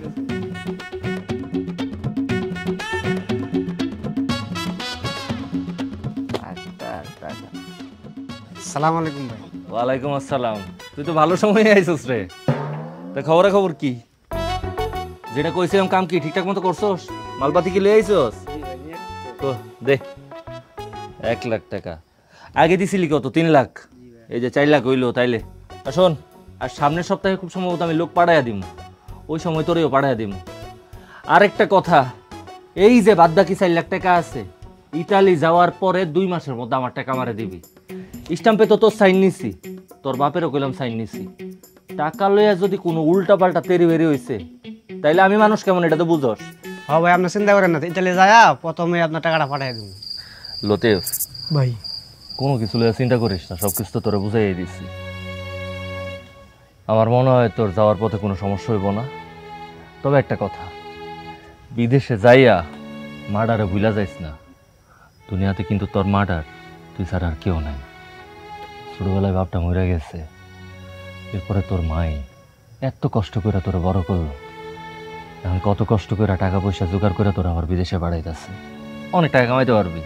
সালাম আলাইকুম ভাই। ওয়ালাইকুম আসসালাম। তুই তো ভালো সময় আইছিস রে। তা খবর কি? যেটা কইছিলাম কাম কি ঠিকঠাক মতো করছস? মালপাতি কি লই আইছস? তো দে 1 লাখ টাকা। আগে দিছিলি কত? 3 লাখ। এই যে 4 লাখ হইলো তাইলে। আর শোন, আর সামনের সপ্তাহে খুব সম্ভবত আমি লোক পাঠাইয়া দিমু, ওই সময় তোরেও পাঠাইয়া দিমু। আরেকটা কথা, এই যে বাদ বাকি 4 লাখ টাকা আছে, ইতালি যাওয়ার পরে 2 মাসের মধ্যে আমার টাকা আমারে দিবি। স্টাম্পে তো তোর সাইন নিছি, তোর বাপেরও কইলাম সাইন নিছি। টাকা লইয়া যদি কোনো উল্টা পাল্টা তেরি বেরি হইছে, তাইলে আমি মানুষ কেমন এটা তো বুঝস। হ্যাঁ ভাই, আপনি চিন্তা করেন না, ইতালি যায় প্রথমে আপনার টাকাটা পাঠিয়ে দেবো। লতেফ ভাই, কোনো কিছু লইয়া চিন্তা করিস না, সব কিছু তো তোরা বুঝাইয়া দিছি। আমার মনে হয় তোর যাওয়ার পথে কোনো সমস্যা হইব না। তবে একটা কথা, বিদেশে যাইয়া মার্ডারে ভুলা যাইস না। দুনিয়াতে কিন্তু তোর মার্ডার তুই ছাড়া আর কেউ নাই। ছোটবেলায় বাপটা মরে গেছে, এরপরে তোর মাই এত কষ্ট করে তোরা বড় করলো, এখন কত কষ্ট করে টাকা পয়সা জোগাড় করে তোরা আবার বিদেশে বাড়াইতেছে। অনেক টাকা কামাইতে পারবি।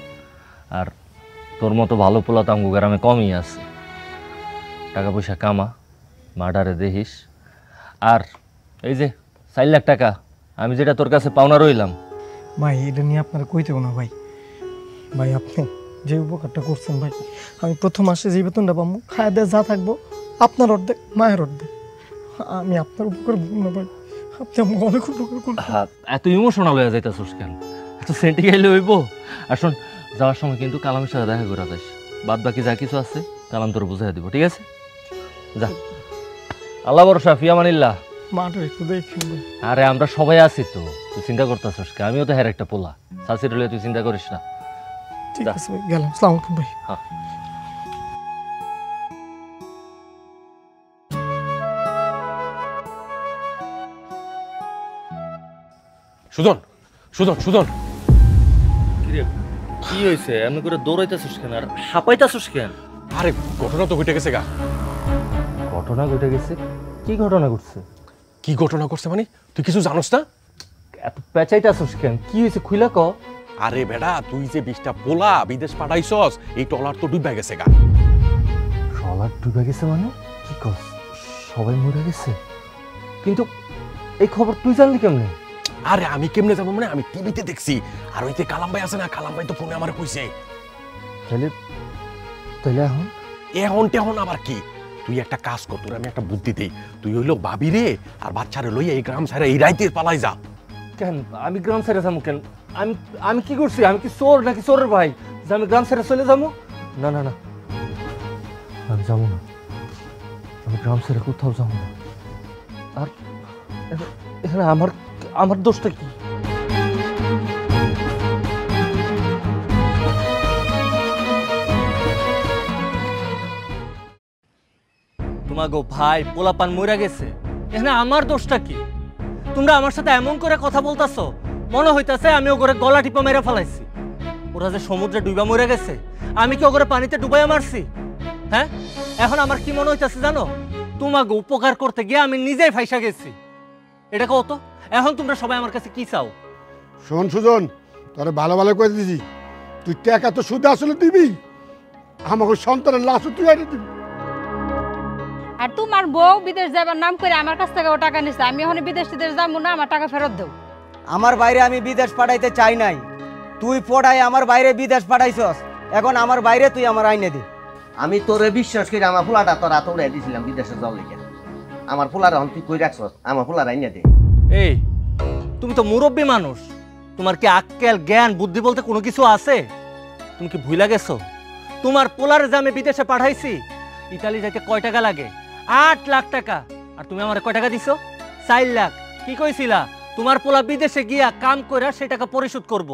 আর তোর মতো ভালো পোলা তো আমগো গ্রামে কমই আছে। টাকা পয়সা কামা, মার্ডারে দেখিস। আর এই যে 4 লাখ টাকা আমি যেটা তোর কাছে পাওনা রইলাম, ভাই এটা নিয়ে আপনারা কইতে না ভাই। ভাই আপনি যে উপকারটা করছেন ভাই, আমি প্রথম মাসে যে বেতনটা পাবো, খাওয়া দেওয়া যা থাকবো, আপনার অর্ধেক মায়ের অর্ধেক, আমি আপনার উপকার বলবো না ভাই। আপনি আমাকে অনেক উপকার করুন। এত ইমোশনাল হয়ে যাইতেছিস কেন? এত সেন্টি গাইলে হইব? আর শোন, যাওয়ার সময় কিন্তু কালামের সাথে দেখা করে যাস। বাদ বাকি যা কিছু আছে কালাম তোর বুঝাই দিব, ঠিক আছে? যা। আল্লাহ ভরসা, ফি আমানিল্লাহ। মাটা একটু দেখেন ভাই। আরে আমরা সবাই আছি তো, তুই চিন্তা করতেছিস কে? আমিও তো হ্যাঁ একটা পোলা, শাশির হলে তুই চিন্তা করিস না। ঠিক আছে ভাই, গেলাম। আসসালামু আলাইকুম ভাই। হ্যাঁ। সুজন, সুজন, সুজন, কি হয়েছে? এমনি করে দৌড়াইতেছিস কেন আর হাঁপাইতেছিস কেন? আরে ঘটনা তো ঘটে গেছে গা। ঘটনা ঘটে গেছে? কি ঘটনা ঘটছে? কি ঘটনা করছে মানে? তুই কিছু জানোস না? এত পেঁচাইতেছিস কেন? কি হয়েছে খুইলা ক। আরে বেটা, তুই যে 20টা পোলা বিদেশ পাঠাইছস, এই টলার তো ডুবে গেছে গা। টলার ডুবে গেছে মানে? কি কস? সবাই মরে গেছে? কিন্তু এই খবর তুই জানলি কেমনে? আরে আমি কেমনে যাবো মানে? আমি টিভিতে দেখছি। আর ওই যে কালাম ভাই আছে না, কালাম ভাই তো ফোনে আমার কইছে। তাহলে তাহলে এখন টেহন আবার কি? তুই একটা কাজ কর, তোর আমি একটা বুদ্ধি দেই। তুই হইলো ভাবি রে আর বাচ্চারে লইয়া এই গ্রাম ছাড়া এই রাইতে পালাই যা। কেন আমি গ্রাম ছেড়ে যাবো কেন? আমি আমি কি করছি? আমি কি চোর নাকি চোরের ভাই যে আমি গ্রাম ছেড়ে চলে যাবো? না না না, আমি যাবো না। আমি গ্রাম ছেড়ে কোথাও যাবো না। আর এখানে আমার আমার দোষটা কি? তোমাগো ভাই পোলাপান মরে গেছে, এখানে আমার দোষটা কি? তোমরা আমার সাথে এমন করে কথা বলতাছো, মনে হইতাছে আমি ওগরে গলা টিপা মেরে ফেলাইছি। ওরা যে সমুদ্রে ডুবা মরে গেছে, আমি কি ওগরে পানিতে ডুবাইয়া মারছি? হ্যাঁ, এখন আমার কি মনে হইতাছে জানো? তোমাকে উপকার করতে গিয়ে আমি নিজেই ফাইসা গেছি। এটা কত? এখন তোমরা সবাই আমার কাছে কি চাও? শোন সুজন, তোরে ভালো ভালো করে দিছি, তুই টাকা তো সুদে আসলে দিবি, আমাকে সন্তানের লাশও তুই আইনে দিবি। আর তোমার বউ বিদেশ যাবার নাম করে আমার কাছ থেকে টাকা নিছে, আমি এখন বিদেশ টিদেশ যাবো না, আমার টাকা ফেরত দাও। আমার বাইরে আমি বিদেশ পাঠাইতে চাই নাই, তুই পড়াই আমার বাইরে বিদেশ পাঠাইছস, এখন আমার বাইরে তুই আমার আইনে দে। আমি তোরে বিশ্বাস করে আমার ফুলাটা তোর হাতে উড়াই দিয়েছিলাম বিদেশে যাও লিখে, আমার ফুলার এখন তুই কই রাখছস, আমার ফুলার আইনে দে। এই তুমি তো মুরব্বী মানুষ, তোমার কি আক্কেল জ্ঞান বুদ্ধি বলতে কোনো কিছু আছে? তুমি কি ভুলে গেছো তোমার পোলারে যে আমি বিদেশে পাঠাইছি, ইতালি যাইতে কয় টাকা লাগে? 8 লাখ টাকা। আর তুমি আমার কয় টাকা দিছো? 4 লাখ। কি কইছিলা তোমার পোলা বিদেশে গিয়া কাম করে সেই টাকা পরিশোধ করব,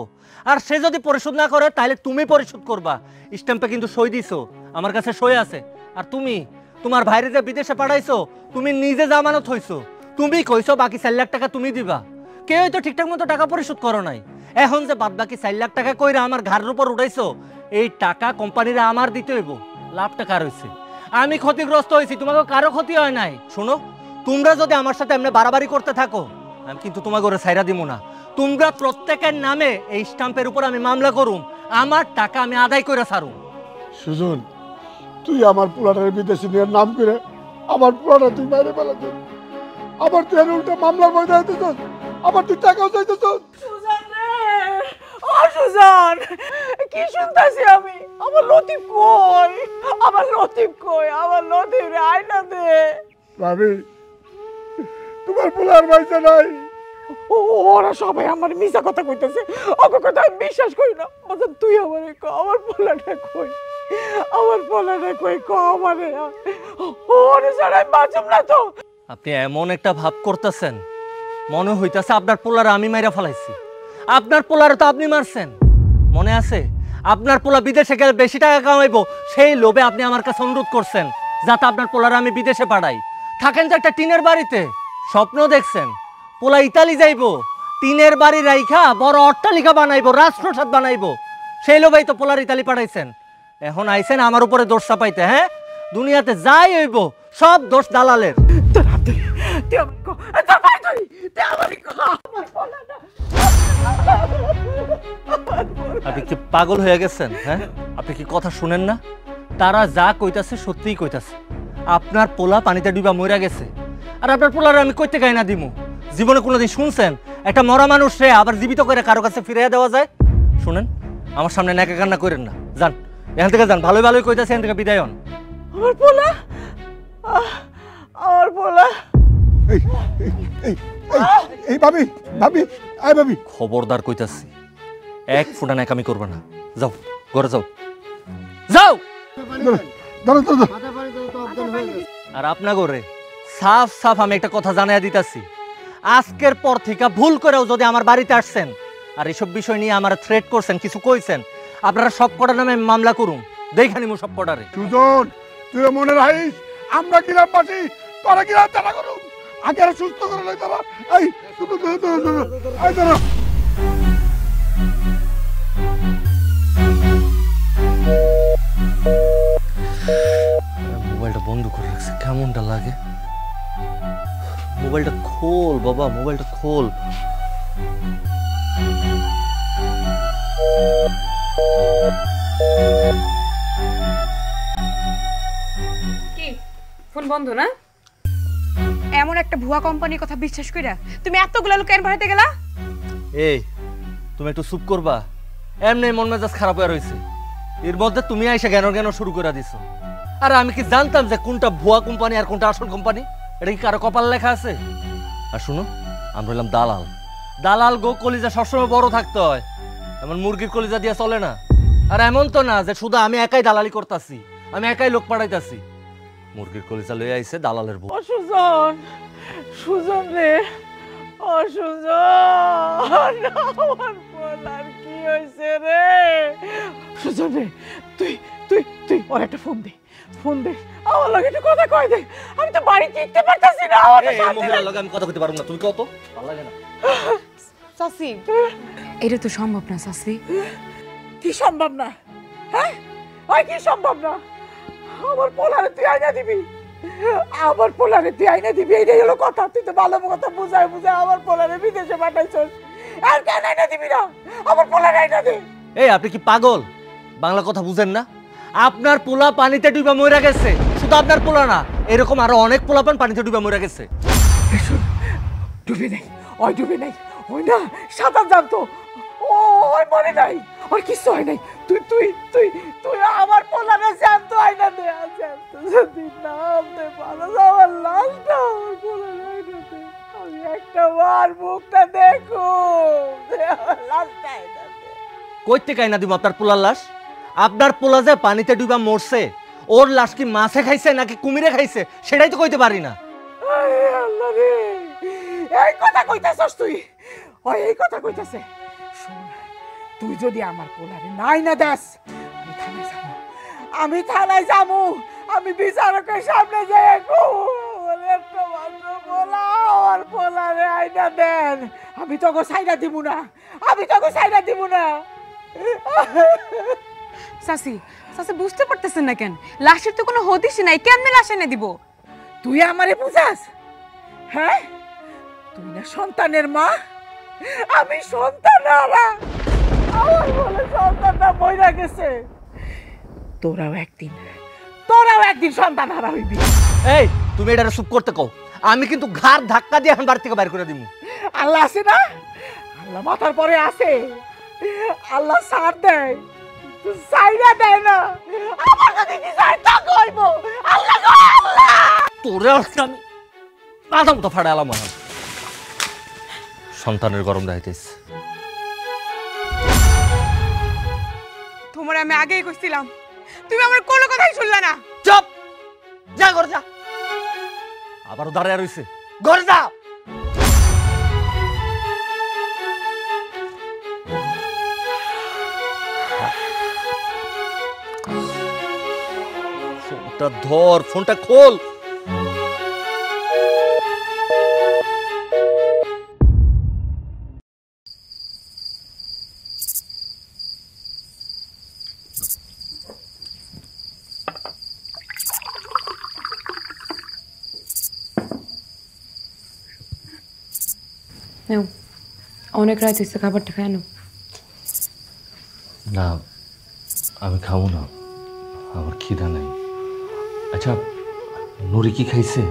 আর সে যদি পরিশোধ না করে তাহলে তুমি পরিশোধ করবা। স্ট্যাম্পে কিন্তু সই দিছো, আমার কাছে সই আছে। আর তুমি তোমার ভাইরে যে বিদেশে পাঠাইছো, তুমি নিজে জামানত হইছো, তুমি কইছো বাকি 4 লাখ টাকা তুমি দিবা। কেউ তো ঠিকঠাক মতো টাকা পরিশোধ করো নাই। এখন যে বাদ বাকি 4 লাখ টাকা কইরা আমার ঘাড়ের উপর উঠাইছো, এই টাকা কোম্পানিরা আমার দিতে হইব। লাভটা কার হইছে? আমি ক্ষতিগ্রস্ত হয়েছি, তোমাকে কারো ক্ষতি হয় নাই। শোনো, তোমরা যদি আমার সাথে এমনি বাড়াবাড়ি করতে থাকো, আমি কিন্তু তোমাকে ওরে ছাইরা দিব না। তোমরা প্রত্যেকের নামে এই স্ট্যাম্পের উপর আমি মামলা করুম, আমার টাকা আমি আদায় করে ছাড়ুম। সুজন, তুই আমার পোলাটার বিদেশি নিয়ে নাম করে আমার পোলাটা তুই বাইরে ফেলাতে, আবার তুই উল্টা মামলার মধ্যে হইতেছ, আবার তুই টাকাও চাইতেছ। সুজান রে, ও সুজান, কি শুনতাছি আমি? আমার লতিফ কই? আমার লতিফ কই? আমার লতিফ রে আয়না দে। ভাবি, তোমার পোলার পয়সা নাই। ওরা সবাই আমার মিছা কথা কইতেছে, ওকে কথা আমি বিশ্বাস করি না। বাজান তুই আমারে ক, আমার পোলাটা কই? আমার পোলাটা কই ক আমারে? ওরে ছাড়া আমি বাঁচব না তো। আপনি এমন একটা ভাব করতেছেন, মনে হইতাছে আপনার পোলারে আমি মাইরা ফেলাইছি। আপনার পোলারে তো আপনি মারছেন, মনে আছে? আপনার পোলা বিদেশে গেলে বেশি টাকা কামাইবো, সেই লোভে আপনি আমার কাছে অনুরোধ করছেন যাতে আপনার পোলারে আমি বিদেশে পাঠাই। থাকেন তো একটা টিনের বাড়িতে, স্বপ্ন দেখছেন পোলা ইতালি যাইবো, টিনের বাড়ি রাইখা বড় অট্টালিকা বানাইবো, রাজপ্রাসাদ বানাইবো। সেই লোভেই তো পোলার ইতালি পাঠাইছেন। এখন আইছেন আমার উপরে দোষ চাপাইতে। হ্যাঁ, দুনিয়াতে যাই হইব সব দোষ দালালের। আপনি কি পাগল হয়ে গেছেন? হ্যাঁ, আপনি কি কথা শুনেন না? তারা যা কইতাছে সত্যিই কইতাছে। আপনার পোলা পানিতে ডুবা মইরা গেছে, আর আপনার পোলারে আমি কইতে গাই না দিমু। জীবনে কোনোদিন শুনছেন একটা মরা মানুষ রে আবার জীবিত করে কারো কাছে ফিরিয়ে দেওয়া যায়? শুনেন, আমার সামনে নাকা কান্না করেন না, যান এখান থেকে যান। ভালোই ভালোই কইতাছে, এখান থেকে বিদায় হন। আমার পোলা, আমার পোলা। এই ভাবি, ভাবি, আয় ভাবি, খবরদার কইতাছি, এক ফোঁটা নাকামি করবে না। যাও ঘরে যাও, যাও। আর আপনা করে সাফ সাফ আমি একটা কথা জানাইয়া দিতাছি, আজকের পর থেকে ভুল করেও যদি আমার বাড়িতে আসছেন আর এইসব বিষয় নিয়ে আমার থ্রেট করছেন, কিছু কইছেন, আপনারা সব কটার নামে মামলা করুন, দেখানি মু সব কটারে। সুজন, তুই মনে রাখিস আমরা গ্রামবাসী, তোরা গ্রাম চালা করুন, আগে সুস্থ করে লই তোরা। এই ধরো মোবাইলটা বন্ধ করে রাখছে, কেমনটা লাগে? মোবাইলটা খোল বাবা, মোবাইলটা খোল। কি ফোন বন্ধ না? এমন একটা ভুয়া কোম্পানির কথা বিশ্বাস কইরা তুমি এতগুলা লোক কেন বাড়াইতে গেলা? এই তুমি একটু চুপ করবা, এমনি মন মেজাজ খারাপ হয়ে রয়েছে, এর মধ্যে তুমি আইসা জ্ঞান জ্ঞান শুরু করে দিছো। আর আমি কি জানতাম যে কোনটা ভুয়া কোম্পানি আর কোনটা আসল কোম্পানি? এটা কি কারো কপাল লেখা আছে? আর শুনো, আমরা হলাম দালাল। দালাল গো কলিজা সবসময় বড় থাকতে হয়, এমন মুরগির কলিজা দিয়ে চলে না। আর এমন তো না যে শুধু আমি একাই দালালি করতেছি, আমি একাই লোক পাঠাইতাছি। মুরগির কলিজা লইয়া আইছে দালালের বউ। সুজন, সুজন রে, ও সুজন, আমার পোলার কি হয়েছে রে? সুজন রে, তুই তুই তুই ওর একটা ফোন দে, ফোন দে, আমার লগে একটু কথা কই দে। আমি তো বাড়ি টিকতে পারতাছি না। এই মহিলার লগে আমি কথা কইতে পারবো না, তুমি কত ভালো লাগে না। চাচি, এটা তো সম্ভব না চাচি। কি সম্ভব না? হ্যাঁ, ওই কি সম্ভব না? আমার পোলারে তুই আইনা দিবি, আমার পোলারে তুই আইনা দিবি, এইটাই হলো কথা। তুই তো ভালো কথা বুঝায় বুঝায় আমার পোলারে বিদেশে পাঠাইছস, আর কেন আইনা দিবি না? আমার পোলারে আইনা দে। এই আপনি কি পাগল? বাংলা কথা বুঝেন না? আপনার পোলা পানিতে ডুবে মরে গেছে, শুধু আপনার পোলা না, এরকম আরো অনেক পোলাপান পানিতে ডুবে মরে গেছে। ডুবে নাই, ওই ডুবে নাই, ওই না সাঁতার জানতো, ওই মরে নাই, ওর কিছু হয় নাই। তুই তুই তুই তুই আমার পোলারে জানতো আইনা দে, জানতো যদি নামতে পারো আমার লাশটা আমার পোলারে আইনা দে। আমি একটা আর মুখটা দেখো কইতে কাই না দিব আপনার পোলার লাশ? আপনার পোলা যে পানিতে ডুবা মরছে, ওর লাশ কি মাছে খাইছে নাকি কুমিরে খাইছে সেটাই তো কইতে পারি না। এই কথা কইতাছস তুই? ওই এই কথা কইতাছে। শোন, তুই যদি আমার পোলারে নাই না দাস, আমি থানায় যাবো। আমি বিচারকের সামনে যাই একটা মাত্র পোলা আর পোলারে আইনা দেন। আমি তোকে সাইডা দিব না, আমি তোকে সাইডা দিব না। চাচি, চাচি বুঝতে পারতেছেন না কেন? লাশের তো কোনো হদিশই নাই, কেমনে লাশ এনে দিব? তুই আমারে বুঝাস? হ্যাঁ, তুই না সন্তানের মা, আমি সন্তান হারা। আমার বলে সন্তানটা মইরা গেছে। তোরাও একদিন সন্তান হারা হইবি। এই তুমি এটা চুপ করতে কও, আমি কিন্তু ঘাড় ধাক্কা দিয়ে এখন বাড়ি থেকে বাইর করে দিব। আল্লাহ আছে না? আল্লাহ মাথার পরে আছে। আল্লাহ সার দেয়, সাইরা দেয় না। আমার কাছে কি সাইটা কইব? আল্লাহ গো আল্লাহ। তোরে আজকে আমি আদম তো ফাড়া আলাম। সন্তানের গরম দেখাইতেছে। তোমার আমি আগেই কইছিলাম, তুমি আমার কোনো কথাই শুনলা না। চুপ, যা ঘরে যা। আবারও দাঁড়িয়ে রইছে, ঘরে যা। ফোনটা ধর, ফোনটা খোল। অনেক রাত হয়েছে, খাবারটা খায় না, আমি খাবো না, আমার খিদা নাই। আচ্ছা, নুরি কি খাইছে?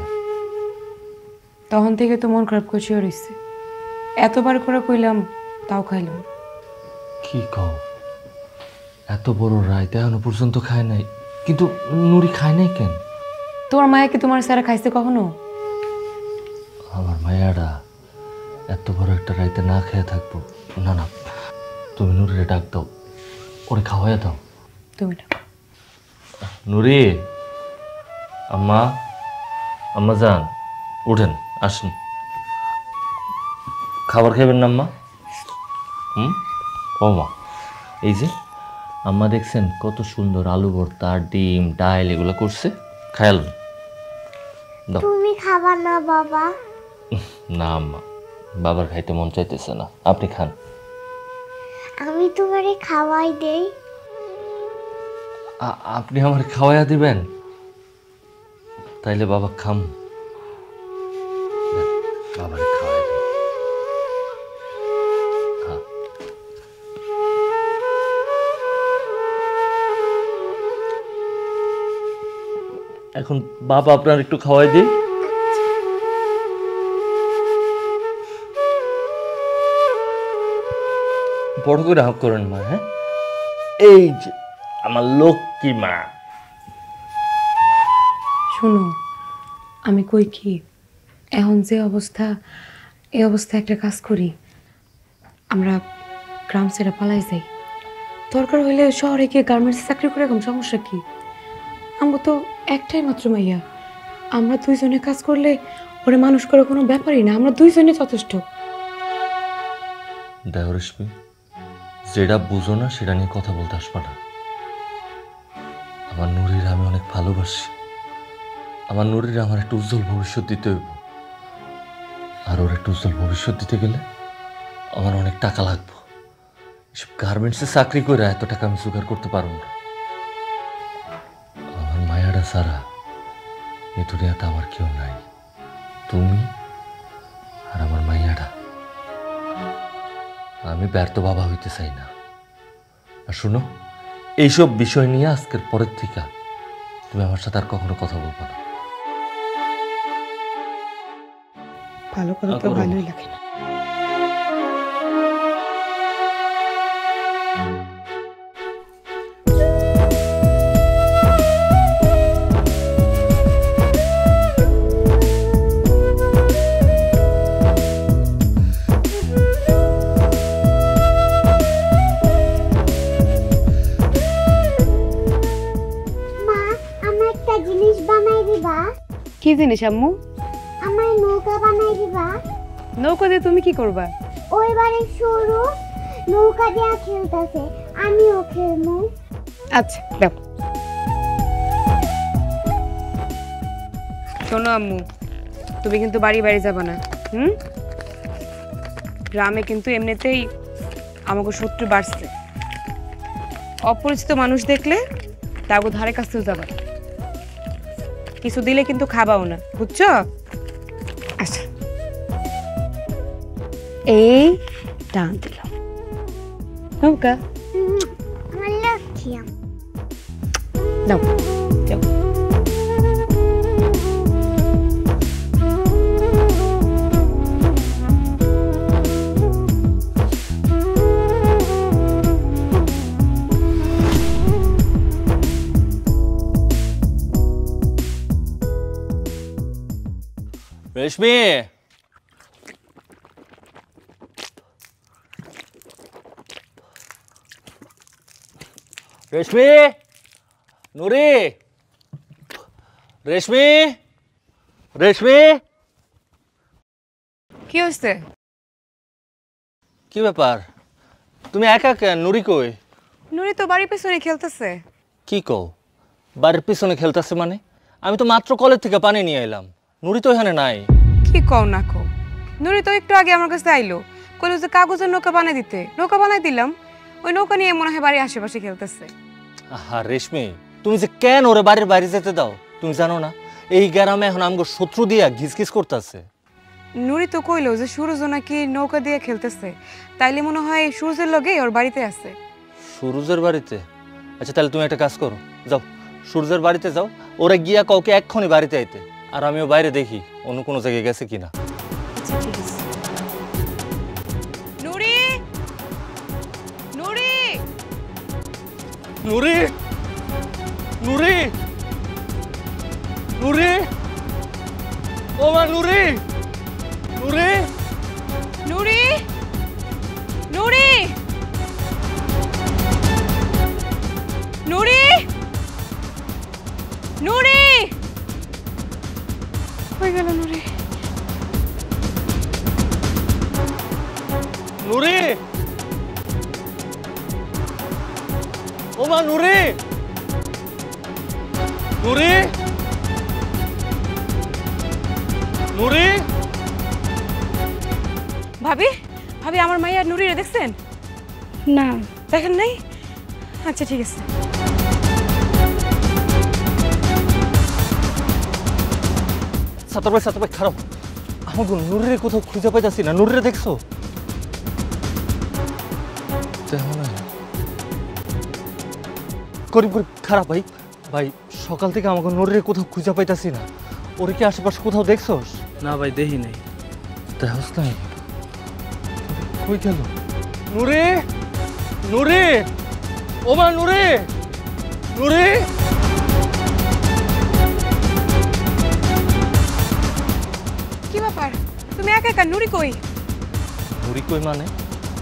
তখন থেকে তো মন খারাপ করছে রইছে, এতবার করে কইলাম তাও খাইলাম। কি কও, এত বড় রাইতে এখনো পর্যন্ত খায় নাই? কিন্তু নুরি খায় নাই কেন? তোমার মায়া কি তোমার সারা খাইছে কখনো? আমার মায়াটা এত বড় একটা রাইতে না খেয়ে থাকবো না। না, তুমি নুরিরে ডাক দাও, ওরে খাওয়াইয়া দাও। তুমি নুরি, আম্মা, আম্মা যান, উঠেন, আসুন, খাবার খাবেন না আম্মা? ও মা, এই যে আম্মা দেখছেন কত সুন্দর আলু ভর্তা, ডিম, ডাল এগুলো করছে, খায়াল। তুমি খাবার না বাবা? না আম্মা, বাবার খাইতে মন চাইতেছে না, আপনি খান। আমি তোমারে খাওয়াই দেই। আপনি আমার খাওয়াইয়া দিবেন? তাইলে বাবা খাম, বাবারে খাওয়াই দেন। এখন বাবা আপনার একটু খাওয়াই দিন। বড় করে হাঁক করেন মা। হ্যাঁ, এই যে আমার লক্ষ্মী মা। শোনো, আমি কই কি, এখন যে অবস্থা, এই অবস্থায় একটা কাজ করি, আমরা গ্রাম ছেড়ে পালাই যাই। দরকার হইলে শহরে গিয়ে গার্মেন্টসে চাকরি করে, এরকম সমস্যা কি? আমরা তো একটাই মাত্র মাইয়া, আমরা দুইজনে কাজ করলে ওরে মানুষ করে কোনো ব্যাপারই না, আমরা দুইজনে যথেষ্ট। দেখো রেশমি, যেটা বুঝো না সেটা নিয়ে কথা বলতে আসবা না। আমার নুরির আমি অনেক ভালোবাসি, আমার নুরির আমার একটা উজ্জ্বল ভবিষ্যৎ দিতে হইব, আর ওর একটা উজ্জ্বল ভবিষ্যৎ দিতে গেলে আমার অনেক টাকা লাগবে। এসব গার্মেন্টসে চাকরি করে এত টাকা আমি জোগাড় করতে পারবো না। আমার মায়াটা ছাড়া এই দুনিয়াতে আমার কেউ নাই, তুমি আর আমার মাইয়াটা। আমি ব্যর্থ বাবা হইতে চাই না। আর শোনো, এইসব বিষয় নিয়ে আজকের পরের থেকে তুমি আমার সাথে আর কখনো কথা বলবো না। ভালো কথা তো ভালোই লাগে না। কি জিনিস আম্মু? আমার নৌকা বানাই দিবা? নৌকা দিয়ে তুমি কি করবা? ওই বাড়ির সরু নৌকা দিয়ে খেলতেছে, আমিও খেলবো। আচ্ছা দাও। শোনো আম্মু, তুমি কিন্তু বাড়ি বাড়ি যাবা না। গ্রামে কিন্তু এমনিতেই আমাকে শত্রু বাড়ছে। অপরিচিত মানুষ দেখলে তাকে ধারে কাছেও যাবা, কিছু দিলে কিন্তু খাবাও না, বুঝছো? আচ্ছা এই টান দিলাম নৌকা আমার লক্ষ্মী দাও দাও। রেশমি, রেশমি, নুরি, রেশমি, রেশমি। কি হচ্ছে? কি ব্যাপার, তুমি একা কেন? নুরি কই? নুরি তো বাড়ির পেছনে খেলতেছে। কি কও, বাড়ির পিছনে খেলতেছে মানে? আমি তো মাত্র কলেজ থেকে পানি নিয়ে এলাম, নুরি তো এখানে নাই। কি কও না কও, নুরি তো একটু আগে আমার কাছে আইলো, কইলো যে কাগজের নৌকা বানাই দিতে। নৌকা বানাই দিলাম, ওই নৌকা নিয়ে মনে হয় বাড়ির আশেপাশে খেলতেছে। আহা রেশমি, তুমি যে কেন ওরে বাড়ির বাইরে যেতে দাও? তুমি জানো না এই গ্রামে এখন আমগো শত্রু দিয়া ঘিসঘিস করতেছে। নুরি তো কইলো যে সূর্য নাকি নৌকা দিয়ে খেলতেছে, তাইলে মনে হয় সূর্যের লগে ওর বাড়িতে আছে। সূর্যের বাড়িতে? আচ্ছা তাহলে তুমি একটা কাজ করো, যাও সূর্যের বাড়িতে যাও, ওরা গিয়া কাউকে এক্ষুনি বাড়িতে আইতে, আর আমিও বাইরে দেখি অন্য কোনো জায়গায় গেছে কিনা। আচ্ছা ঠিক আছে। নুরি, নুরি, নুরি, নুরি, নুরি, ও মা নুরি, নুরি, নুরি, নুরি, নুরি, নুরি, হয়ে গেল নুরি। নুরি, ও মা নুরি, নুরি, নুরি। ভাবি, ভাবি আমার মাইয়া নুরিরে দেখছেন? না। দেখেন নাই? আচ্ছা ঠিক আছে। সাতর ভাই খারাপ, আমাকে নুরিরে কোথাও খুঁজে পাইতাছি না। নুরিরে দেখছো? গরিব গরিব খারাপ ভাই, ভাই সকাল থেকে আমাকে নুরিরে কোথাও খুঁজে পাইতাছি না। ওরে কি আশেপাশে কোথাও দেখছোস? না ভাই দেখি নাই। দেখোস নাই? কই গেল? নুরি, নুরি, ও মা নুরি, নুরি। কি ব্যাপার, তুমি একা একা? নুরি কই? নুরি কই মানে?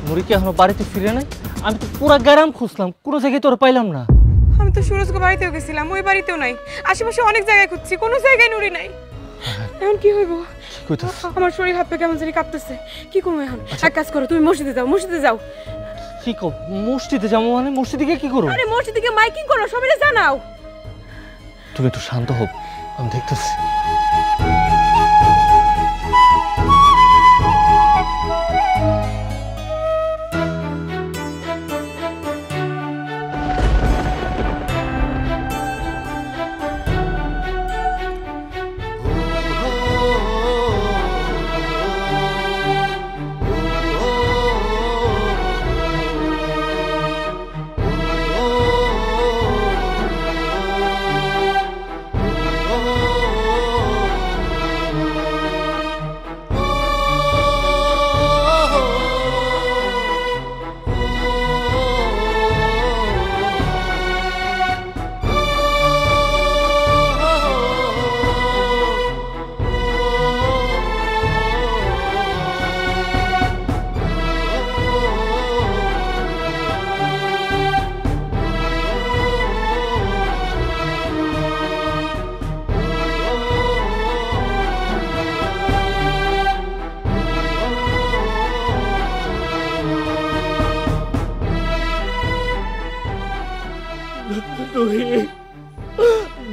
নুরি কি এখনো বাড়িতে ফিরে নাই? আমি তো পুরো গ্রাম খুঁজলাম, কোনো জায়গায় তোর পাইলাম না। আমি তো সুরজকে বাড়িতেও গেছিলাম, ওই বাড়িতেও নাই, আশেপাশে অনেক জায়গায় খুঁজছি, কোনো জায়গায় নুরি নাই। এখন কি হইব? আমার শরীর হাত পা কেমন জানি কাঁপতেছে, কি করবো এখন? এক কাজ করো, তুমি মসজিদে যাও, মসজিদে যাও। কি কো? মসজিদে যাবো মানে? মসজিদে গিয়ে কি করো? আরে মসজিদে গিয়ে মাইকিং করো, সবাই জানাও। তুমি একটু শান্ত হও, আমি দেখতেছি।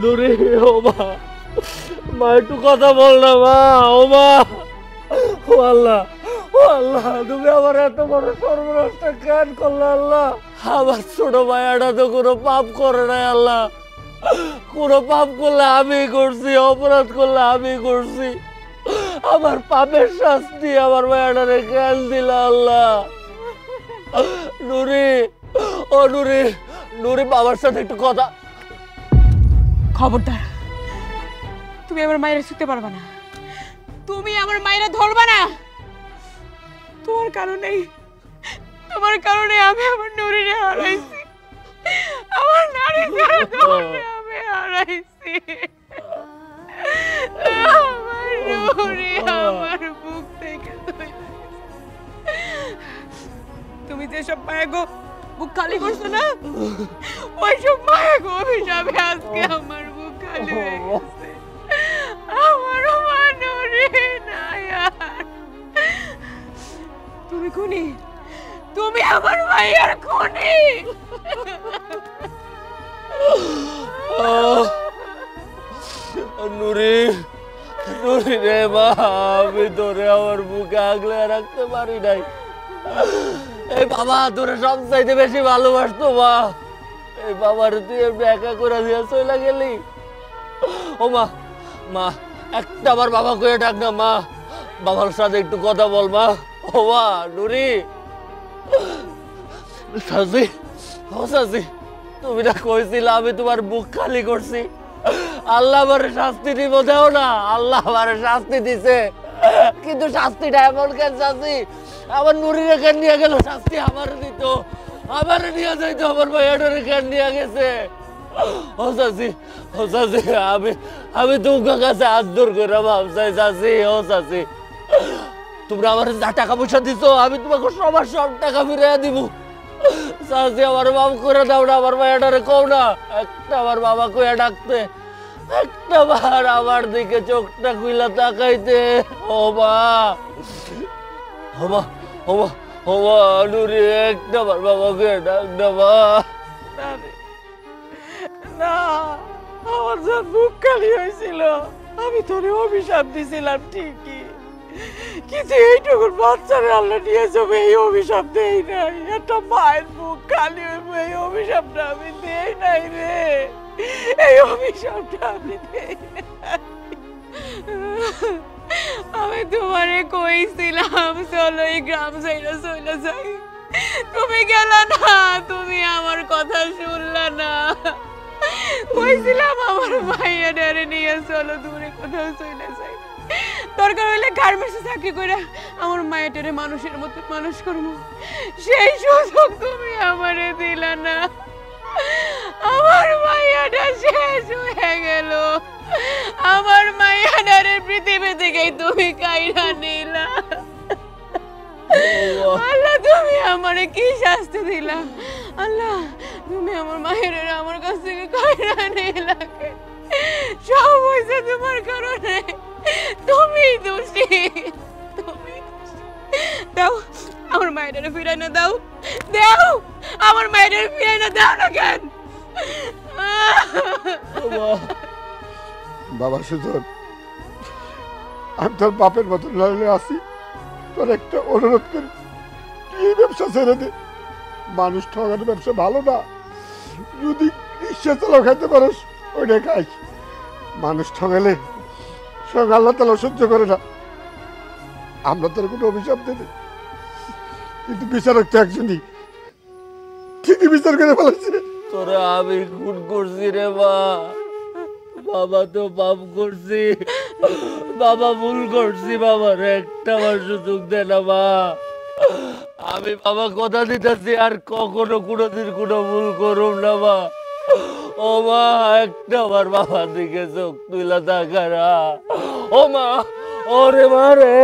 নুরি ও মা, মা একটু কথা বল না মা। ও মা, ও আল্লাহ, ও আল্লাহ, তুমি আমার এত বড় সর্বনাশটা কেন করলে আল্লাহ? আমার ছোট ভাইয়াটা তো কোনো পাপ করে নাই আল্লাহ। কোনো পাপ করলে আমি করছি, অপরাধ করলে আমি করছি। আমার পাপের শাস্তি আমার ভাইয়াটারে কেন দিলা আল্লাহ? নুরি, ও নুরি, নুরি বাবার সাথে একটু কথা। খবরদার, তুমি আমার মায়েরা ছুঁতে পারবা না, তুমি আমার মায়েরা ধরবা না। তোমার কারণে আমি আমার নুরিরে হারাইছি, আমার নারীর কারণে আমি হারাইছি। আমার নুরি আমার বুক থেকে তুমি যেসব মায়াগো বুক খালি করছো না, ওইসব মায়াগো অভিশাপে আজকে আমার বুক খালি হয়ে গেছে। আমার মা নুরি নাই আর। তুমি খুনি, তুমি আমার মায়ের খুনি। নুরি, নুরি রে মা, আমি তোরে আমার বুকে আগলে রাখতে পারি নাই। এই বাবা তোরে সব চাইতে বেশি ভালোবাসতো মা। এই বাবার তুই এমনি একা করে দিয়ে চলে গেলি। ও মা, মা একটা আমার বাবা কয়ে ডাক না মা, বাবার সাথে একটু কথা বল মা। ও মা নুরি, সাজি, ও সাজি, তুমি না কইছিলা আমি তোমার বুক খালি করছি? আল্লাহ আমার শাস্তি দিব, দেও না। আল্লাহ আমার শাস্তি দিছে, কিন্তু শাস্তিটা এমন কেন সাজি? আমার নুরির কেন নিয়ে গেল? শাস্তি আমার দিত, আমার নিয়ে যাইতো। আমার ভাইয়াটারে কেন নিয়ে গেছে? ও চাচি, ও চাচি, আমি তোমার কাছে হাত দূর করে ভাবছাই চাচি। ও চাচি, তোমরা আমার যা টাকা পয়সা দিছো আমি তোমাকে সবার সব টাকা ফিরিয়ে দিব। চাচি আমার মাফ করে দাও না, আমার ভাইয়াটারে কও না একটা আমার বাবা কইয়া ডাকতে, একটা বার আমার দিকে চোখটা খুইলা তাকাইতে। ও মা, ও মা, ও মা, ও মা নুরি, একটা বার বাবা কইয়া ডাক না মা। না, আমার যা বুক খালি হয়েছিল আমি তোরে অভিশাপ দিছিলাম ঠিকই, কিন্তু এইটুকুর বাচ্চারে আল্লাহ নিয়ে যাবে এই অভিশাপ দেই নাই। একটা মায়ের বুক খালি হইব এই অভিশাপটা আমি দেই নাই রে, এই অভিশাপটা আমি দেই নাই। আমি তোমারে কইছিলাম চলো এই গ্রাম ছেড়ে চলে যাই, তুমি গেলা না, তুমি আমার কথা শুনলা না। কইছিলাম আমার মাইয়া ডারে নিয়ে চলো দূরে কোথাও চলে যাই, দরকার হইলে গার্মেন্টসে চাকরি করে আমার মায়েটারে মানুষের মতো মানুষ করবো, সেই সুযোগ তুমি আমারে দিলা না। আমার মাইয়াটা শেষ হয়ে গেল, আমার মাইয়াটারে পৃথিবী থেকেই তুমি কাইরা নিলা। আল্লাহ তুমি আমারে কি শাস্তি দিলা? আল্লাহ তুমি আমার মায়ের আমার কাছ থেকে কাইরা নিলা, সব হয়েছে তোমার কারণে, তুমি দোষী, তুমি দাও আমার মায়ের ফিরাই না, দাও দাও আমার মায়ের ফিরাই না, দাও না কেন? বাবা সুজন, আমি তোর বাপের মতো লড়লে আসি, তোর একটা অনুরোধ করি, তুই এই ব্যবসা ছেড়ে দে। মানুষ ঠকানোর ব্যবসা ভালো না, যদি রিক্সা চালাও খাইতে পারস ওইটা খাইস। মানুষ ঠকালে সঙ্গে আল্লাহ তালা সহ্য করে না। আমরা তোর কোনো অভিশাপ দেবে, কিন্তু বিচারক তো একজনই, ঠিকই বিচার করে ফেলেছে। তোরা আমি খুন করছি রে মা, বাবা তো পাপ করছি, বাবা ভুল করছি, বাবার একটা বার সুযোগ দে না মা। আমি বাবা কথা দিতেছি আর কখনো কোনোদিন কোনো ভুল করুম না মা। ও মা একটা বার বাবার দিকে চোখ তুইলা তাকারা। ও মা, ওরে মা রে,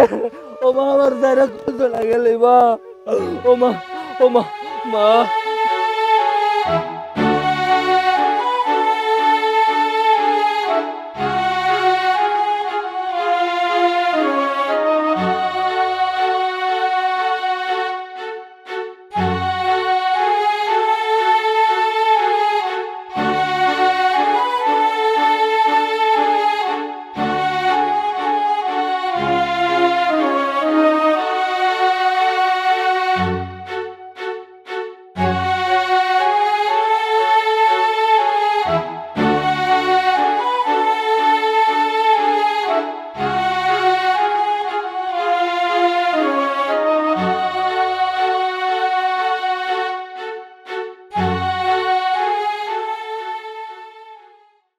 ও মা আমার যারা চলে গেলি মা। ও মা, ও মা, মা।